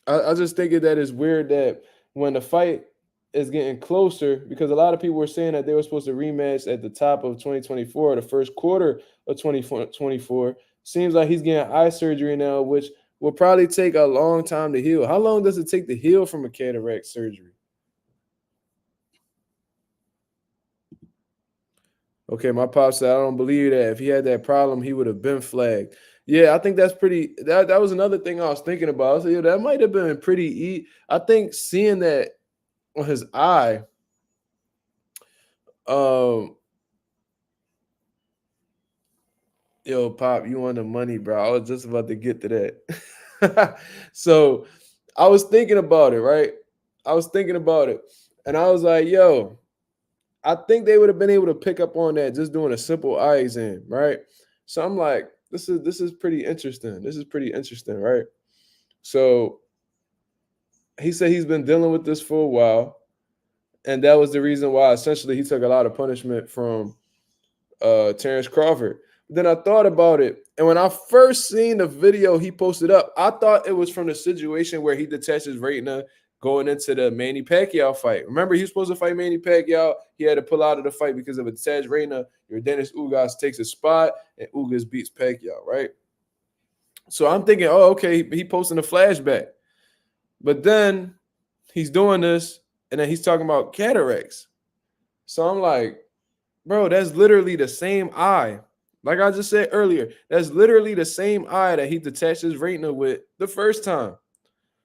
I just think that it's weird that when the fight is getting closer, because a lot of people were saying that they were supposed to rematch at the top of 2024, the first quarter of 2024. Seems like he's getting eye surgery now, which will probably take a long time to heal. How long does it take to heal from a cataract surgery? Okay, my pop said, I don't believe that. If he had that problem, he would have been flagged. Yeah, I think that's pretty. That was another thing I was thinking about. I said, yeah, that might have been pretty. I think seeing that on his eye, um, Yo, Pop, you want the money, bro? I was just about to get to that. So I was thinking about it, right? I was thinking about it. And I was like, yo, I think they would have been able to pick up on that just doing a simple eye exam, right? So I'm like, this is pretty interesting. This is pretty interesting, right? So he said he's been dealing with this for a while, and that was the reason why essentially he took a lot of punishment from Terrence Crawford. Then I thought about it, and when I first seen the video he posted up, I thought it was from the situation where he detached his retina going into the Manny Pacquiao fight. Remember, he was supposed to fight Manny Pacquiao. He had to pull out of the fight because of a detached retina. Your Dennis Ugas takes a spot, and Ugas beats Pacquiao, right? So I'm thinking, oh, okay, he posting a flashback. But then he's doing this, and then he's talking about cataracts. So I'm like, bro, that's literally the same eye. Like I just said earlier, that's literally the same eye that he detached his retina with the first time.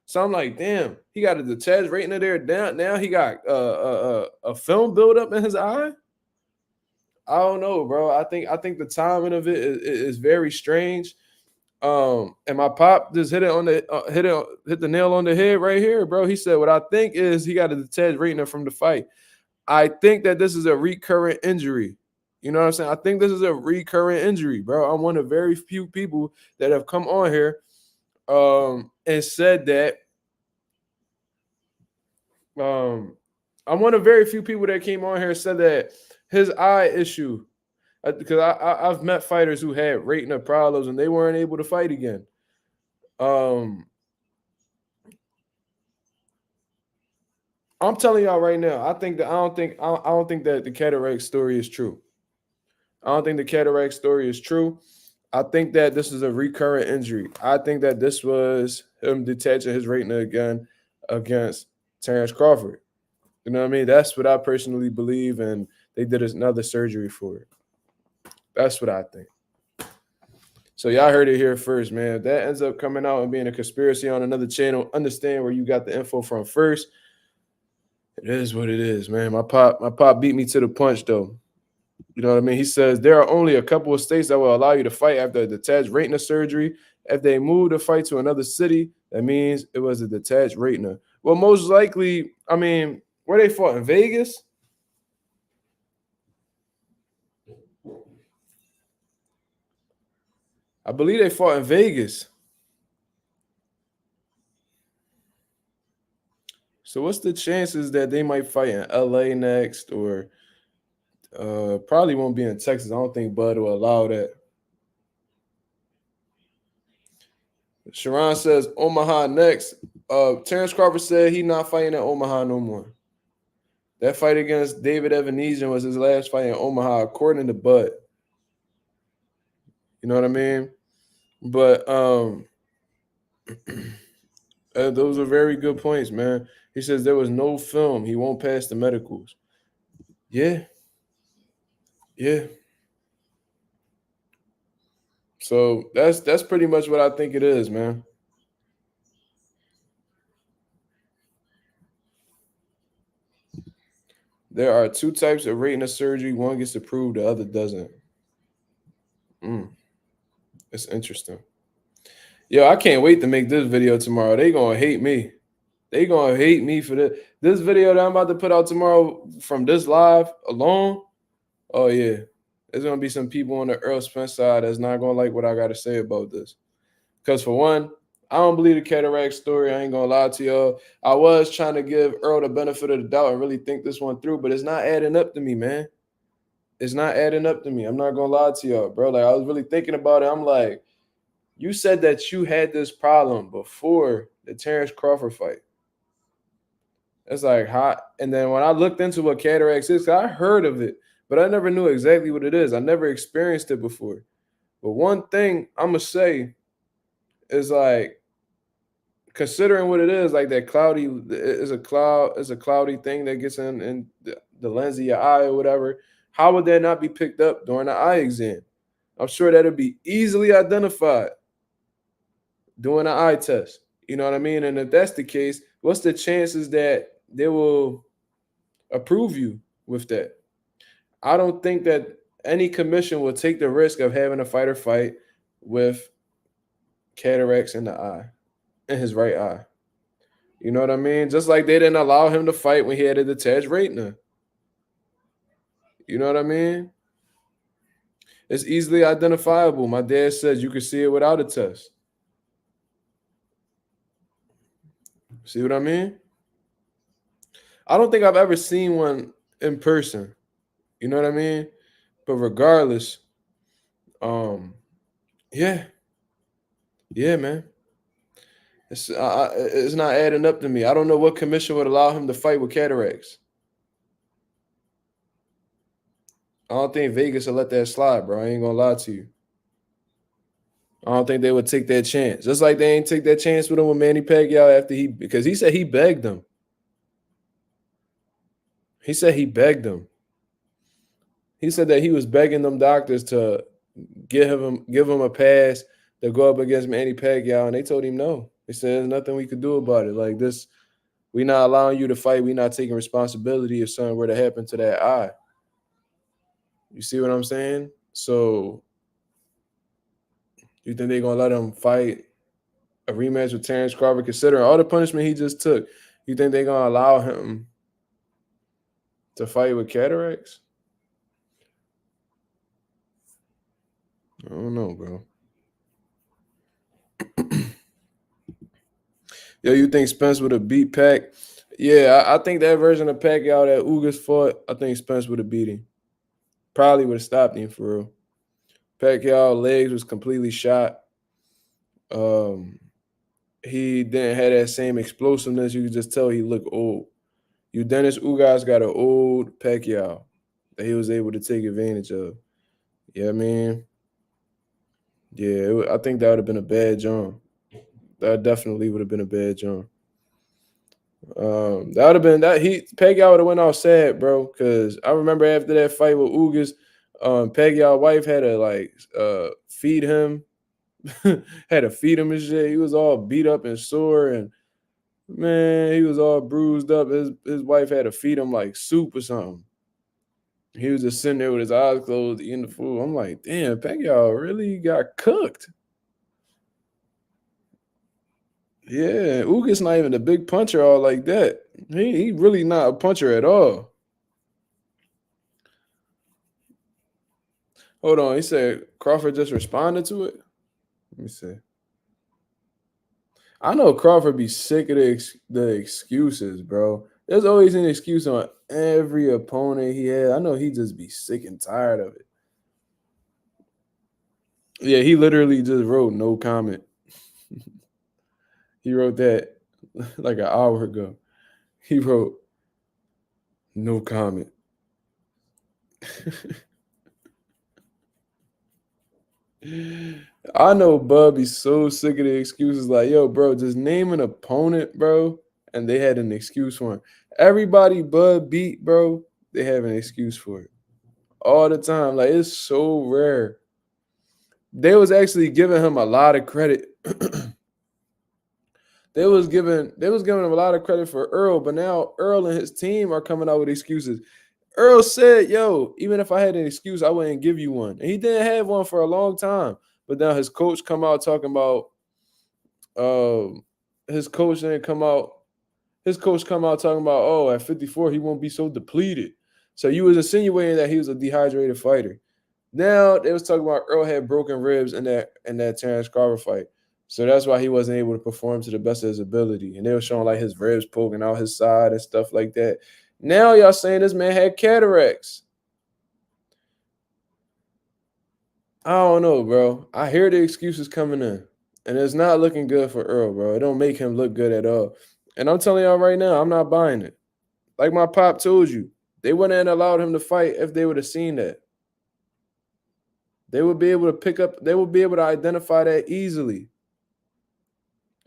So I'm like, damn, he got a detached retina there. Now he got a film buildup in his eye. I don't know, bro. I think the timing of it is very strange. And my pop just hit it on the hit the nail on the head right here, bro. He said what I think is he got a detached retina from the fight. I think that this is a recurrent injury. You know what I'm saying? I think this is a recurrent injury, bro. I'm one of very few people that have come on here and said that I'm one of very few people that came on here and said that his eye issue, because I've met fighters who had retina problems and they weren't able to fight again. Um, I'm telling y'all right now, I don't think that the cataract story is true. I don't think the cataract story is true. I think that this is a recurrent injury. I think that this was him detaching his retina again against Terrence Crawford. You know what I mean? That's what I personally believe, and they did another surgery for it. That's what I think. So y'all heard it here first, man. If that ends up coming out and being a conspiracy on another channel, understand where you got the info from first. It is what it is, man. My pop beat me to the punch though. You know what I mean? He says there are only a couple of states that will allow you to fight after a detached retina surgery. If they move the fight to another city, that means it was a detached retina. Well, most likely, I mean, where they fought in Vegas? I believe they fought in Vegas. So what's the chances that they might fight in LA next or probably won't be in Texas. I don't think Bud will allow that. Sharon says Omaha next. Terrence Crawford said he's not fighting at Omaha no more. That fight against David Evanesian was his last fight in Omaha, according to Bud. You know what I mean? But those are very good points, man. He says there was no film. He won't pass the medicals. Yeah. Yeah. So that's pretty much what I think it is, man. There are two types of retina surgery. One gets approved, the other doesn't. It's interesting. Yo, I can't wait to make this video tomorrow. They gonna hate me. They gonna hate me for this. This video that I'm about to put out tomorrow from this live alone. Oh yeah, there's gonna be some people on the Errol Spence side that's not gonna like what I gotta say about this. Because for one, I don't believe the cataract story. I ain't gonna lie to y'all. I was trying to give Earl the benefit of the doubt and really think this one through, but it's not adding up to me, man. It's not adding up to me. I'm not gonna lie to y'all, bro. Like I was really thinking about it. I'm like, you said that you had this problem before the Terrence Crawford fight. It's like hot. And then when I looked into what cataracts is, I heard of it, but I never knew exactly what it is. I never experienced it before. But one thing I'm gonna say is like considering what it is, like that cloudy is a cloudy thing that gets in the lens of your eye or whatever. How would that not be picked up during the eye exam? I'm sure that'll be easily identified doing an eye test. You know what I mean? And if that's the case, what's the chances that they will approve you with that? I don't think that Any commission will take the risk of having a fighter fight with cataracts in the eye, in his right eye. You know what I mean? Just like they didn't allow him to fight when he had a detached retina. You know what I mean? It's easily identifiable. My dad says you can see it without a test. See what I mean? I don't think I've ever seen one in person. You know what I mean? But regardless, um, yeah, yeah, man. It's not adding up to me. I don't know what commission would allow him to fight with cataracts. I don't think Vegas will let that slide, bro. I ain't gonna lie to you. I don't think they would take that chance. Just like they ain't take that chance with him with Manny Pacquiao because he said he begged them. He said he begged them. He said that he was begging them doctors to give him a pass to go up against Manny Pacquiao, and they told him no. They said there's nothing we could do about it. Like this, we not allowing you to fight. We not taking responsibility if something were to happen to that eye. You see what I'm saying? So you think they're gonna let him fight a rematch with Terrence Crawford, considering all the punishment he just took? You think they're gonna allow him to fight with cataracts? I don't know, bro. Yo, you think Spence would have beat Pac? Yeah, I think that version of Pacquiao that Ugas fought, I think Spence would have beat him. Probably would have stopped him for real. Pacquiao legs was completely shot. He didn't have that same explosiveness. You could just tell he looked old. Dennis Ugas got an old Pacquiao that he was able to take advantage of. Yeah, I mean, yeah, I think that would have been a bad jump. That definitely would have been a bad jump. That would have been that Pacquiao would have went off sad, bro. Because I remember after that fight with Ugas, Pacquiao's wife had to feed him, had to feed him and shit. He was all beat up and sore, and man, he was all bruised up. His wife had to feed him like soup or something. He was just sitting there with his eyes closed, eating the food. I'm like, damn, Pacquiao really got cooked. Yeah, Ugas not even a big puncher all like that. He really not a puncher at all. Hold on, he said Crawford just responded to it. Let me see. I know Crawford be sick of the excuses, bro. There's always an excuse on every opponent he had. I know he just be sick and tired of it. Yeah, he literally just wrote no comment. He wrote that like an hour ago. He wrote no comment. I know Bub be so sick of the excuses. Like, yo, bro, just name an opponent, bro, and they had an excuse for him. Everybody Bud beat, bro, they have an excuse for it all the time. Like, it's so rare. They was actually giving him a lot of credit. They was giving him a lot of credit for Earl, but now Earl and his team are coming out with excuses. Earl said, yo, even if I had an excuse, I wouldn't give you one. And he didn't have one for a long time. But now his coach come out talking about his coach didn't come out. His coach come out talking about, oh, at 54, he won't be so depleted. So you was insinuating that he was a dehydrated fighter. Now they was talking about Earl had broken ribs in that Terrence Crawford fight. So that's why he wasn't able to perform to the best of his ability. And they were showing like his ribs poking out his side and stuff like that. Now y'all saying this man had cataracts. I don't know, bro. I hear the excuses coming in. And it's not looking good for Earl, bro. It don't make him look good at all. And I'm telling y'all right now, I'm not buying it. Like my pop told you, they wouldn't have allowed him to fight if they would have seen that. They would be able to they would be able to identify that easily.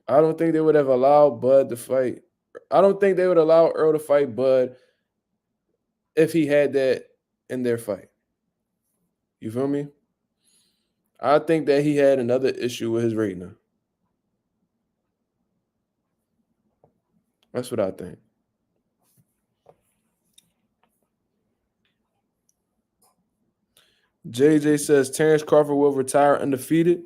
I don't think they would have allowed Bud to fight. I don't think they would allow Earl to fight Bud if he had that in their fight. You feel me? I think that he had another issue with his retina. That's what I think. JJ says Terrence Crawford will retire undefeated.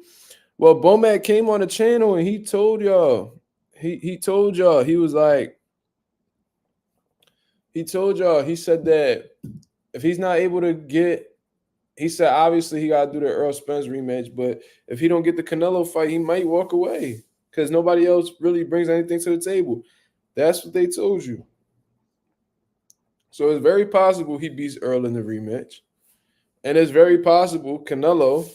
Well, Bomac came on the channel and he told y'all, he told y'all, he was like, he told y'all, he said that if he's not able to get, he said obviously he got to do the Errol Spence rematch, but if he don't get the Canelo fight, he might walk away because nobody else really brings anything to the table. That's what they told you. So it's very possible he beats Errol in the rematch. And it's very possible Canelo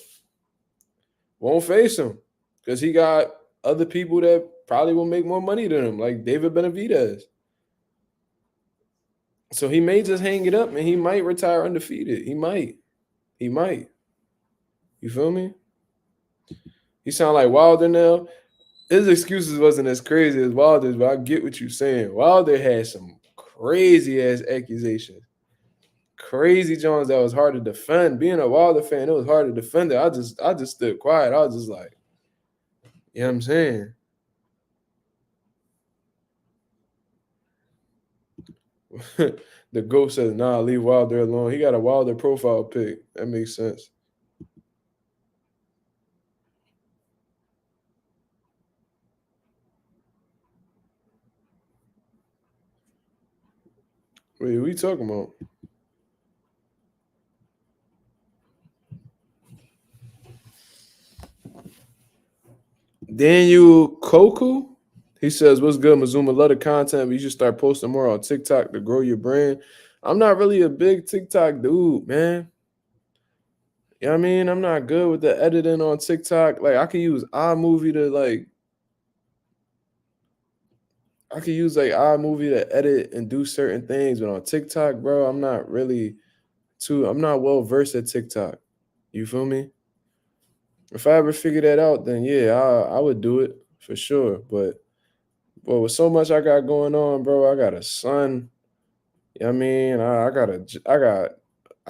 won't face him because he got other people that probably will make more money than him, like David Benavidez. So he may just hang it up and he might retire undefeated. He might. He might. You feel me? He sound like Wilder now. His excuses wasn't as crazy as Wilder's, but I get what you're saying. Wilder had some crazy ass accusations. Crazy Jones that was hard to defend. Being a Wilder fan, it was hard to defend it. I just stood quiet. I was just like, you know what I'm saying? The GOAT says, nah, leave Wilder alone. He got a Wilder profile pic. That makes sense. Wait, what are you talking about? Daniel Koku? He says, what's good, Mazuma? Love the content, but you should start posting more on TikTok to grow your brand. I'm not really a big TikTok dude, man. You know what I mean? I'm not good with the editing on TikTok. Like, I can use iMovie to edit and do certain things, but on TikTok, bro, I'm not well versed at TikTok. You feel me? If I ever figure that out, then yeah, I would do it for sure. But with so much I got going on, bro, I got a son. You know what I mean? I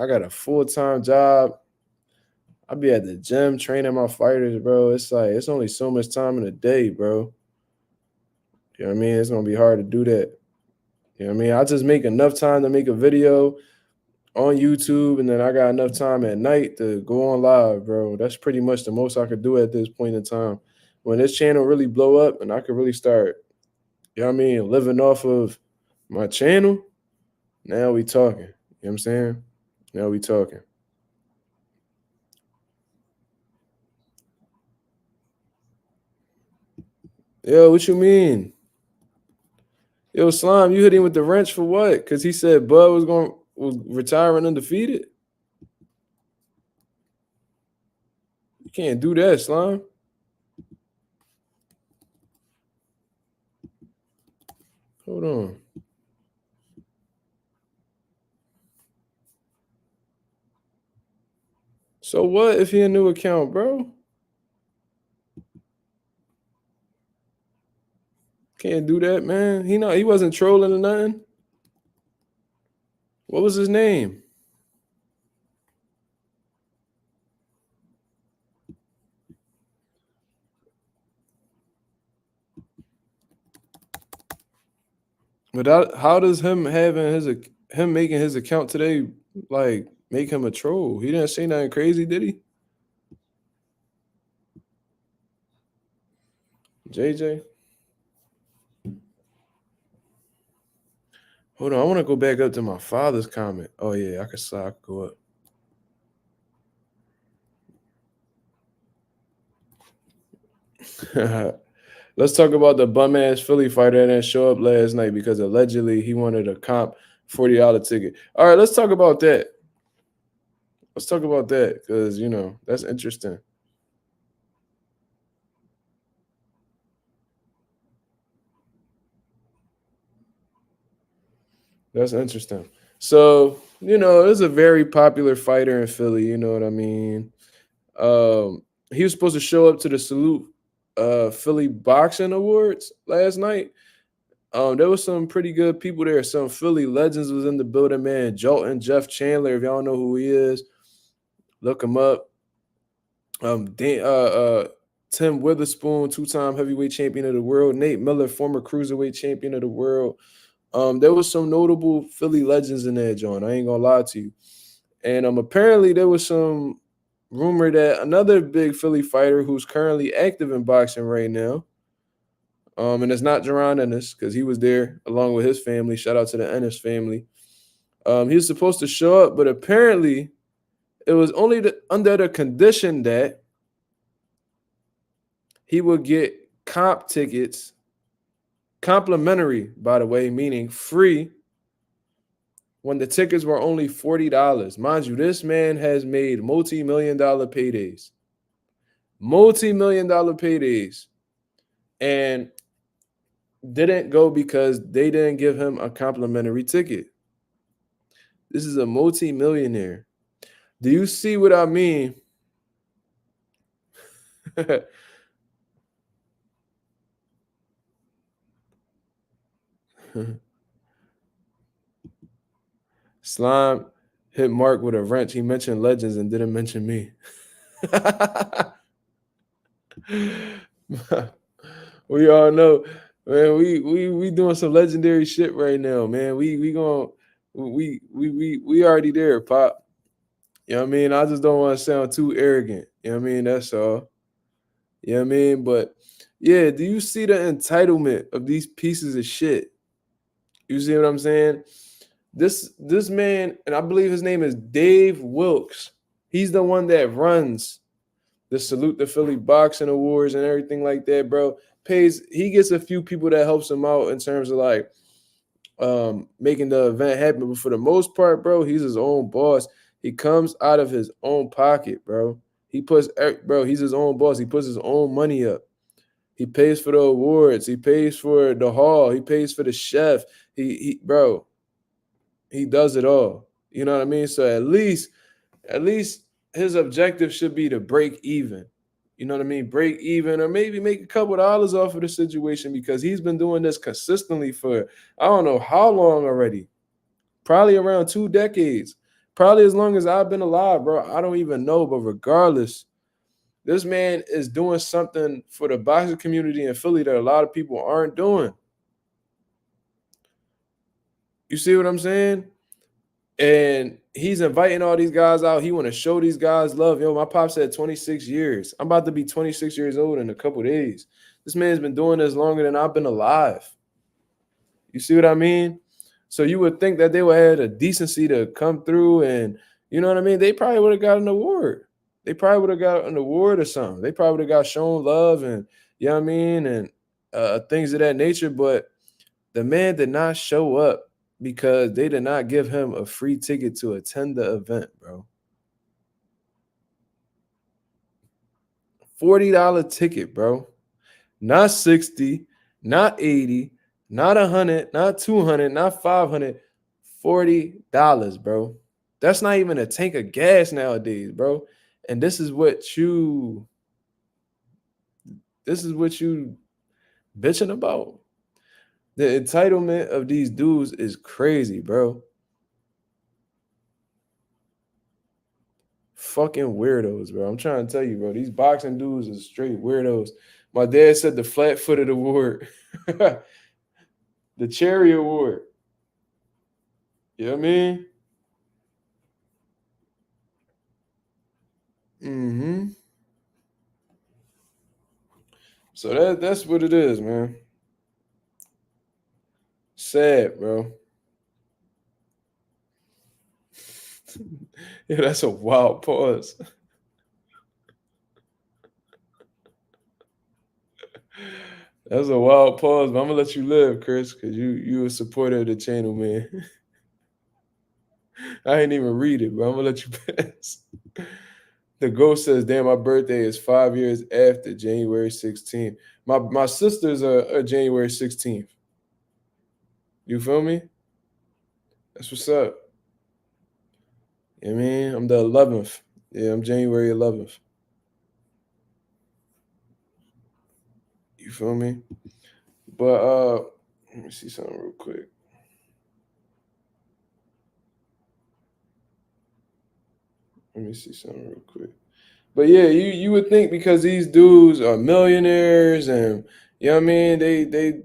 got a full-time job. I be at the gym training my fighters, bro. It's like it's only so much time in a day, bro. You know what I mean? It's gonna be hard to do that. You know what I mean? I just make enough time to make a video on YouTube, and then I got enough time at night to go on live, bro. That's pretty much the most I could do at this point in time. When this channel really blow up and I could really start, you know what I mean, living off of my channel, now we talking. You know what I'm saying? Now we talking. Yo, what you mean? Yo, Slime, you hit him with the wrench for what? Because he said Bud was retiring undefeated. You can't do that, Slime. Hold on. So what if he a new account, bro? Can't do that, man. He wasn't trolling or nothing. What was his name? But how does him making his account today like make him a troll? He didn't say nothing crazy, did he? JJ. Hold on, I want to go back up to my father's comment. Oh yeah, I could go up. Let's talk about the bum ass Philly fighter that didn't show up last night because allegedly he wanted a comp $40 ticket. All right, let's talk about that. Let's talk about that because that's interesting. That's interesting. So, there's a very popular fighter in Philly, you know what I mean? He was supposed to show up to the Salute Philly Boxing Awards last night. There was some pretty good people there. Some Philly legends was in the building, man. Jolton Jeff Chandler, if y'all know who he is, look him up. Tim Witherspoon, two-time heavyweight champion of the world. Nate Miller, former cruiserweight champion of the world. There was some notable Philly legends in there, John. I ain't gonna lie to you. And apparently there was some rumor that another big Philly fighter who's currently active in boxing right now, and it's not Jerron Ennis because he was there along with his family. Shout out to the Ennis family. He was supposed to show up, but apparently it was only under the condition that he would get comp tickets, complimentary, by the way, meaning free, when the tickets were only $40. Mind you, this man has made multi-million-dollar paydays. Multi-million-dollar paydays. And didn't go because they didn't give him a complimentary ticket. This is a multi-millionaire. Do you see what I mean? Slime hit Mark with a wrench. He mentioned legends and didn't mention me. We all know, man. We doing some legendary shit right now, man. We already there, Pop. You know what I mean? I just don't want to sound too arrogant. You know what I mean? That's all. You know what I mean? But yeah, do you see the entitlement of these pieces of shit? You see what I'm saying? This man, and I believe his name is Dave Wilkes. He's the one that runs the Salute the Philly Boxing Awards and everything like that, bro. He gets a few people that helps him out in terms of like making the event happen. But for the most part, bro, he's his own boss. He comes out of his own pocket, bro. He's his own boss. He puts his own money up. He pays for the awards. He pays for the hall. He pays for the chef. He does it all. You know what I mean? So at least his objective should be to break even. You know what I mean? Break even, or maybe make a couple of dollars off of the situation, because he's been doing this consistently for I don't know how long already. Probably around 2 decades. Probably as long as I've been alive, bro. I don't even know. But regardless, this man is doing something for the boxing community in Philly that a lot of people aren't doing. You see what I'm saying? And he's inviting all these guys out. He want to show these guys love. Yo, my pop said 26 years. I'm about to be 26 years old in a couple days. This man's been doing this longer than I've been alive. You see what I mean? So you would think that they would have the decency to come through and, you know what I mean? They probably would have got an award. They probably would have got an award or something. They probably would have got shown love and, you know what I mean? And things of that nature. But the man did not show up because they did not give him a free ticket to attend the event, bro. $40 ticket, bro. Not 60, not 80, not 100, not 200, not 500. $40, bro. That's not even a tank of gas nowadays, bro. And this is what you bitching about. The entitlement of these dudes is crazy, bro. Fucking weirdos, bro. I'm trying to tell you, bro. These boxing dudes are straight weirdos. My dad said the flat-footed award. The cherry award. You know what I mean? Mm-hmm. So that's what it is, man. Sad, bro. Yeah, that's a wild pause. That's a wild pause, but I'm gonna let you live, Chris, because you a supporter of the channel, man. I ain't even read it, but I'm gonna let you pass. The ghost says, "Damn, my birthday is 5 years after January 16th. My sisters are January 16th. You feel me? That's what's up. You know what I mean? I'm the 11th. Yeah, I'm January 11th. You feel me? But let me see something real quick. But yeah, you would think because these dudes are millionaires and you know what I mean, they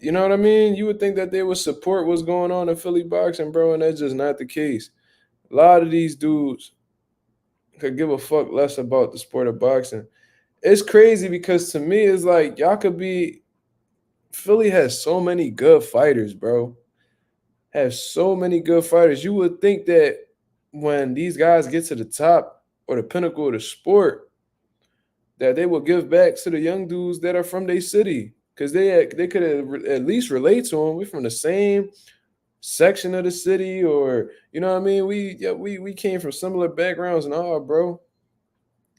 you know what I mean? You would think that they would support what's going on in Philly boxing, bro, and that's just not the case. A lot of these dudes could give a fuck less about the sport of boxing. It's crazy because to me, it's like y'all could be. Philly has so many good fighters, bro. Has so many good fighters. You would think that when these guys get to the top or the pinnacle of the sport, that they will give back to the young dudes that are from their city because they could at least relate to them. We're from the same section of the city, or you know what I mean. We came from similar backgrounds and all, bro.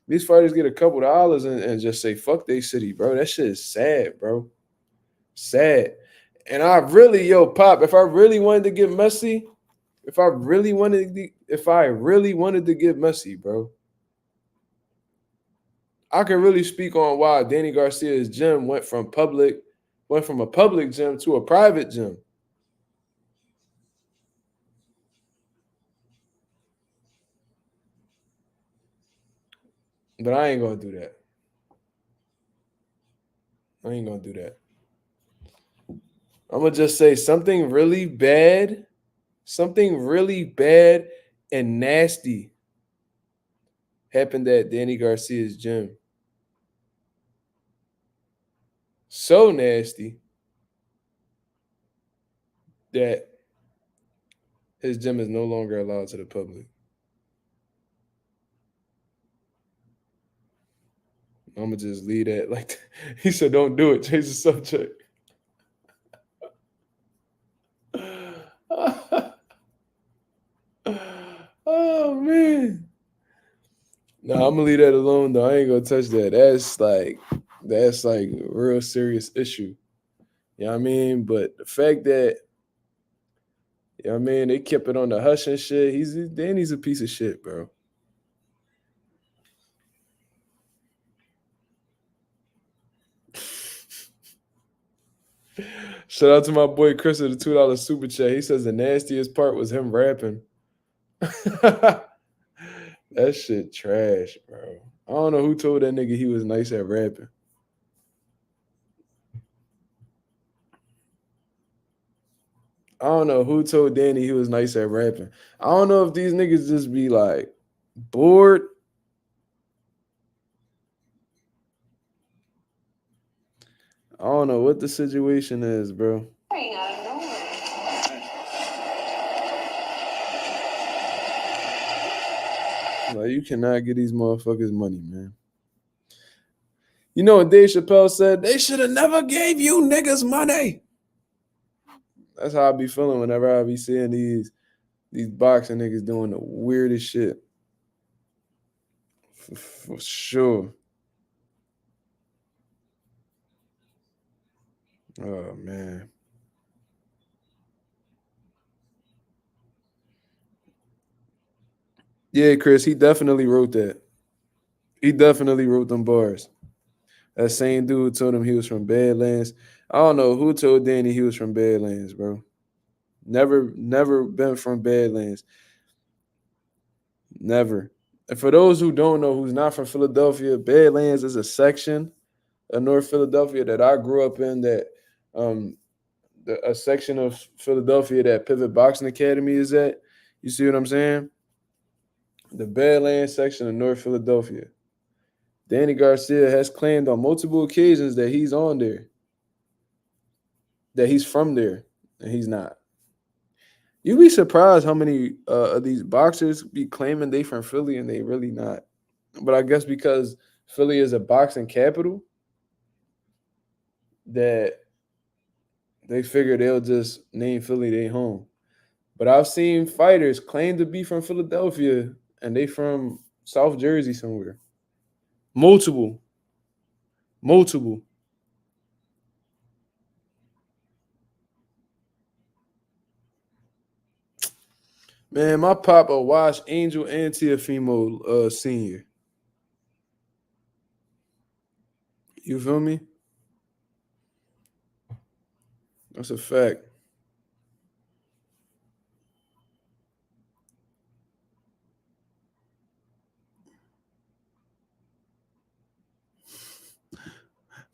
These fighters get a couple dollars and just say fuck they city, bro. That shit is sad, bro. Sad. And I really, yo, Pop, if I really wanted to get messy, if I really wanted to get messy, bro, I could really speak on why Danny Garcia's gym went from a public gym to a private gym. But I ain't gonna do that. I ain't gonna do that. I'm gonna just say something really bad and nasty happened at Danny Garcia's gym. So nasty that his gym is no longer allowed to the public. I'm gonna just leave that like that. He said, "Don't do it. Change the subject." Oh man. No, I'm gonna leave that alone though. I ain't gonna touch that. That's like a real serious issue. You know what I mean? But the fact that you know what I mean, they kept it on the hush and shit. Danny's a piece of shit, bro. Shout out to my boy Chris with the $2 super chat. He says the nastiest part was him rapping. That shit trash, bro. I don't know who told that nigga he was nice at rapping. I don't know who told Danny he was nice at rapping. I don't know if these niggas just be like bored. I don't know what the situation is, bro. Like, you cannot get these motherfuckers money, man. You know what Dave Chappelle said? They should have never gave you niggas money. That's how I be feeling whenever I be seeing these boxing niggas doing the weirdest shit. For sure. Oh man. Yeah, Chris, he definitely wrote that. He definitely wrote them bars. That same dude told him he was from Badlands. I don't know who told Danny he was from Badlands, bro. Never been from Badlands. Never. And for those who don't know, who's not from Philadelphia, Badlands is a section of North Philadelphia that I grew up in. Um, a section of Philadelphia that Pivot Boxing Academy is at. You see what I'm saying? The Badlands section of North Philadelphia. Danny Garcia has claimed on multiple occasions that he's on there, that he's from there, and he's not. You'd be surprised how many of these boxers be claiming they from Philly and they really not. But I guess because Philly is a boxing capital, that they figure they'll just name Philly their home. But I've seen fighters claim to be from Philadelphia and they from South Jersey somewhere. Multiple. Man, my papa watched Angel and Tiafimo senior. You feel me? That's a fact.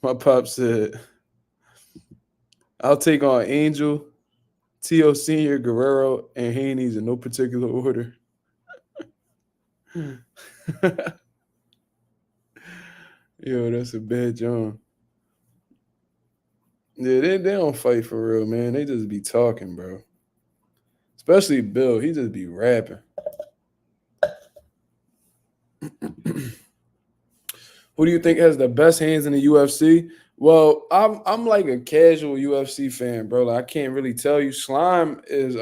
My pop said, I'll take on Angel, Tio Senior, Guerrero, and Haney's in no particular order. Yo, that's a bad John. Yeah, they don't fight for real, man. They just be talking, bro. Especially Bill. He just be rapping. Who do you think has the best hands in the UFC? Well, I'm like a casual UFC fan, bro. Like, I can't really tell you. Slime is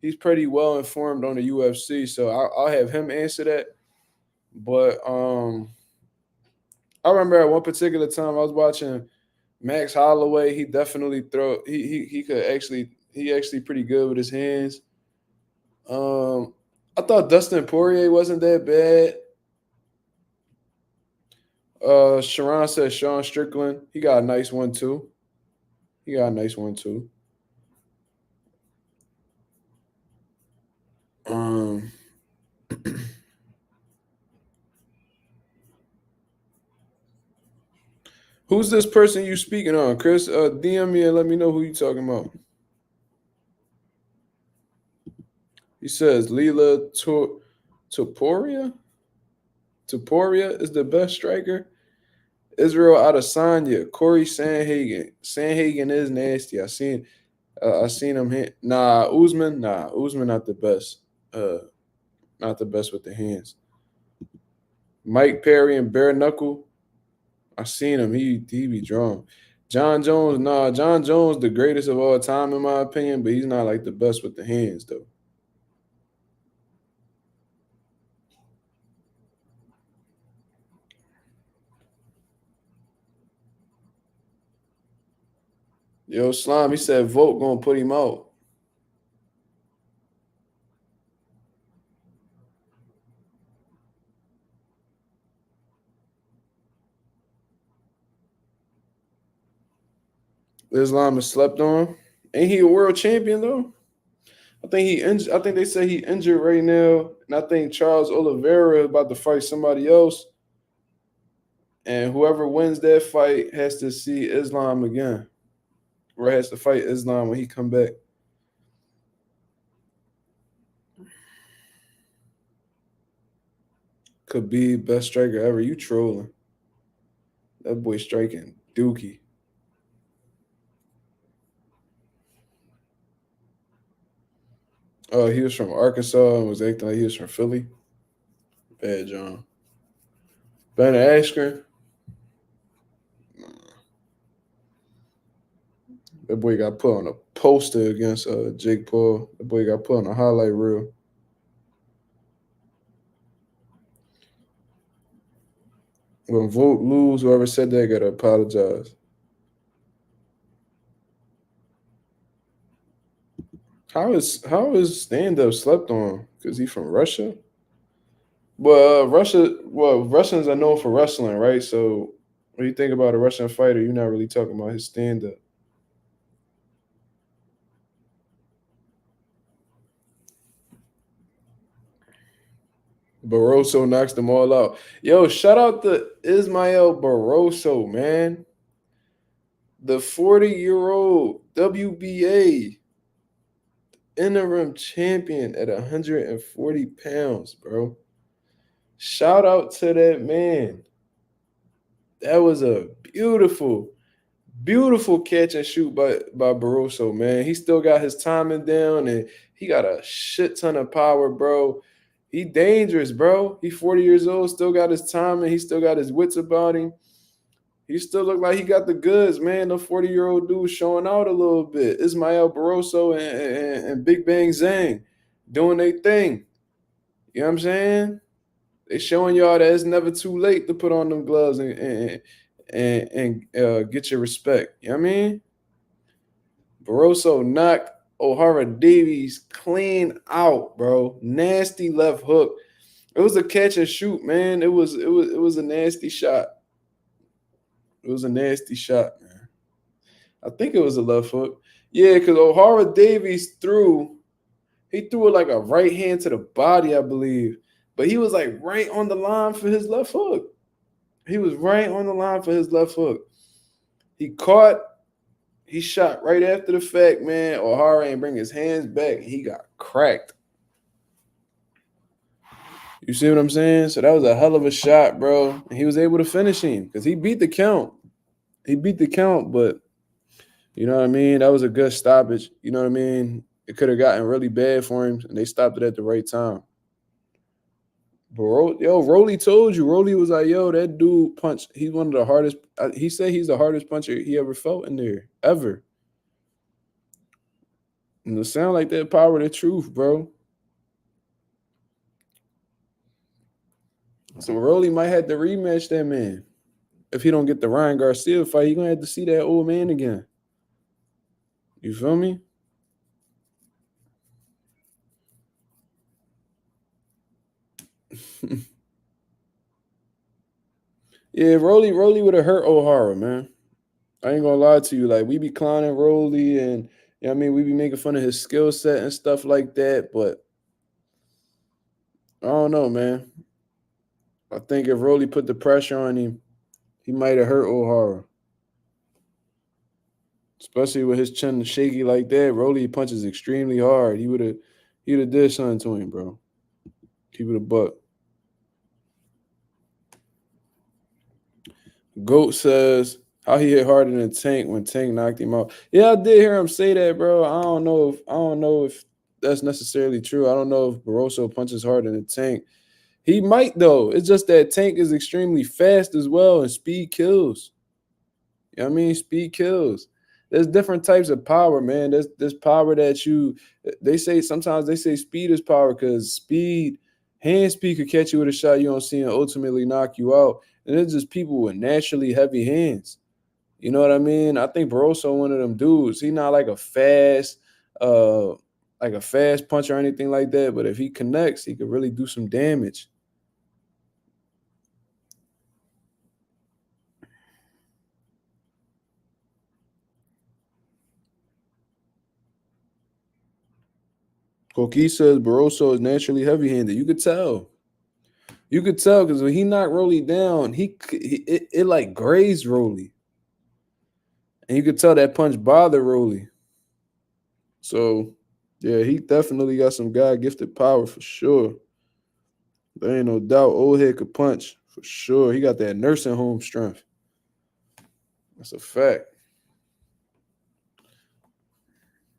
he's pretty well informed on the UFC, so I'll have him answer that. But I remember at one particular time I was watching Max Holloway. He definitely he could actually pretty good with his hands. I thought Dustin Poirier wasn't that bad. Sharon says Sean Strickland. He got a nice one too. He got a nice one too. Um, who's this person you speaking on, Chris? DM me and let me know who you talking about. He says Leela Topuria. Topuria is the best striker. Israel Adesanya, Corey Sandhagen. Sandhagen is nasty. I seen him hit. Usman not the best. Not the best with the hands. Mike Perry and Bare Knuckle. I seen him. He be drawn. John Jones, John Jones, the greatest of all time in my opinion, but he's not like the best with the hands though. Yo, Slime, he said Vote gonna put him out. Islam is slept on. Ain't he a world champion though? I think they say he injured right now, and I think Charles Oliveira is about to fight somebody else. And whoever wins that fight has to see Islam again, or has to fight Islam when he come back. Could be best striker ever. You trolling? That boy striking dookie. Oh, he was from Arkansas and was acting like he was from Philly. Bad John. Banner Askren. That boy got put on a poster against Jake Paul. That boy got put on a highlight reel. When Vote lose, whoever said that gotta apologize. How is stand up slept on? Because he from Russia? Well, Russians are known for wrestling, right? So when you think about a Russian fighter, you're not really talking about his stand up. Barroso knocks them all out. Yo, shout out to Ismael Barroso, man. The 40-year-old WBA interim champion at 140 pounds, bro. Shout out to that man. That was a beautiful, beautiful catch and shoot by Barroso, man. He still got his timing down and he got a shit ton of power, bro. He dangerous, bro. He 40 years old, still got his timing. He still got his wits about him. He still look like he got the goods, man. The 40-year-old dude showing out a little bit. Ismael Barroso and Big Bang Zhang doing their thing. You know what I'm saying? They showing y'all that it's never too late to put on them gloves and get your respect. You know what I mean? Barroso knocked O'Hara Davies clean out, bro. Nasty left hook. It was a catch and shoot, man. It was a nasty shot. It was a nasty shot, man. I think it was a left hook. Yeah, because O'Hara Davies threw it like a right hand to the body, I believe. But he was like right on the line for his left hook. He was right on the line for his left hook. He shot right after the fact, man. O'Hara ain't bring his hands back. He got cracked. You see what I'm saying? So that was a hell of a shot, bro. And he was able to finish him because he beat the count. He beat the count, but you know what I mean? That was a good stoppage. You know what I mean? It could have gotten really bad for him, and they stopped it at the right time. But Rolly told you. Rolly was like, yo, that dude punched. He's one of the hardest. He said he's the hardest puncher he ever felt in there, ever. And it sound like that power of the truth, bro. So Rolly might have to rematch that man. If he don't get the Ryan Garcia fight, he gonna have to see that old man again. You feel me? Yeah, Rolly would have hurt O'Hara, man. I ain't gonna lie to you. Like, we be clowning Rolly and you know what I mean, we be making fun of his skill set and stuff like that, but I don't know, man. I think if Rolly put the pressure on him, he might have hurt O'Hara. Especially with his chin shaky like that. Rolly punches extremely hard. He would have did something to him, bro. Keep it a buck. Goat says how he hit harder than Tank when Tank knocked him out. Yeah, I did hear him say that, bro. I don't know if that's necessarily true. I don't know if Barroso punches harder than Tank. He might though. It's just that Tank is extremely fast as well, and speed kills. You know what I mean? Speed kills. There's different types of power, man. There's power that they say sometimes they say speed is power because hand speed could catch you with a shot you don't see and ultimately knock you out. And it's just people with naturally heavy hands. You know what I mean? I think Barroso one of them dudes. He not uh like a fast puncher or anything like that. But if he connects, he could really do some damage. Koki says Barroso is naturally heavy-handed. You could tell. You could tell because when he knocked Rolly down, it like grazed Rolly, and you could tell that punch bothered Rolly. So, yeah, he definitely got some God gifted power for sure. There ain't no doubt. Old head could punch for sure. He got that nursing home strength. That's a fact.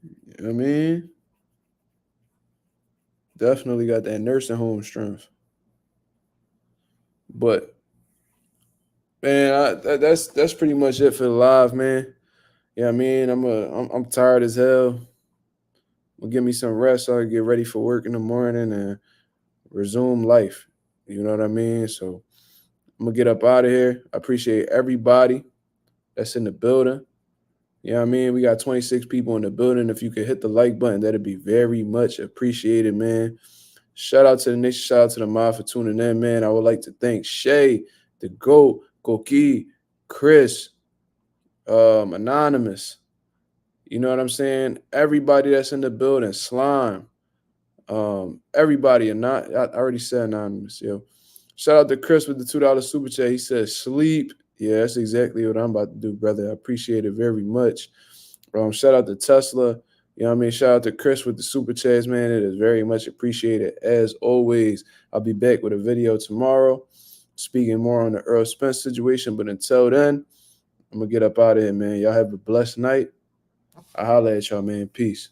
You know what I mean? Definitely got that nursing home strength. But man, that's pretty much it for the live, man. Yeah, I mean, I'm tired as hell. Will give me some rest so I can get ready for work in the morning and resume life. You know what I mean? So I'm gonna get up out of here. I appreciate everybody that's in the building. You know what I mean? We got 26 people in the building. If you could hit the like button, that'd be very much appreciated, man. Shout out to the nation. Shout out to the mob for tuning in, man. I would like to thank Shay, the GOAT, Koki, Chris, Anonymous. You know what I'm saying? Everybody that's in the building, Slime, everybody, and not I already said Anonymous, yo. Shout out to Chris with the $2 super chat. He says sleep. Yeah, that's exactly what I'm about to do, brother. I appreciate it very much. Shout out to Tesla. You know what I mean? Shout out to Chris with the super chats, man. It is very much appreciated. As always, I'll be back with a video tomorrow, speaking more on the Errol Spence situation. But until then, I'm going to get up out of here, man. Y'all have a blessed night. I'll holler at y'all, man. Peace.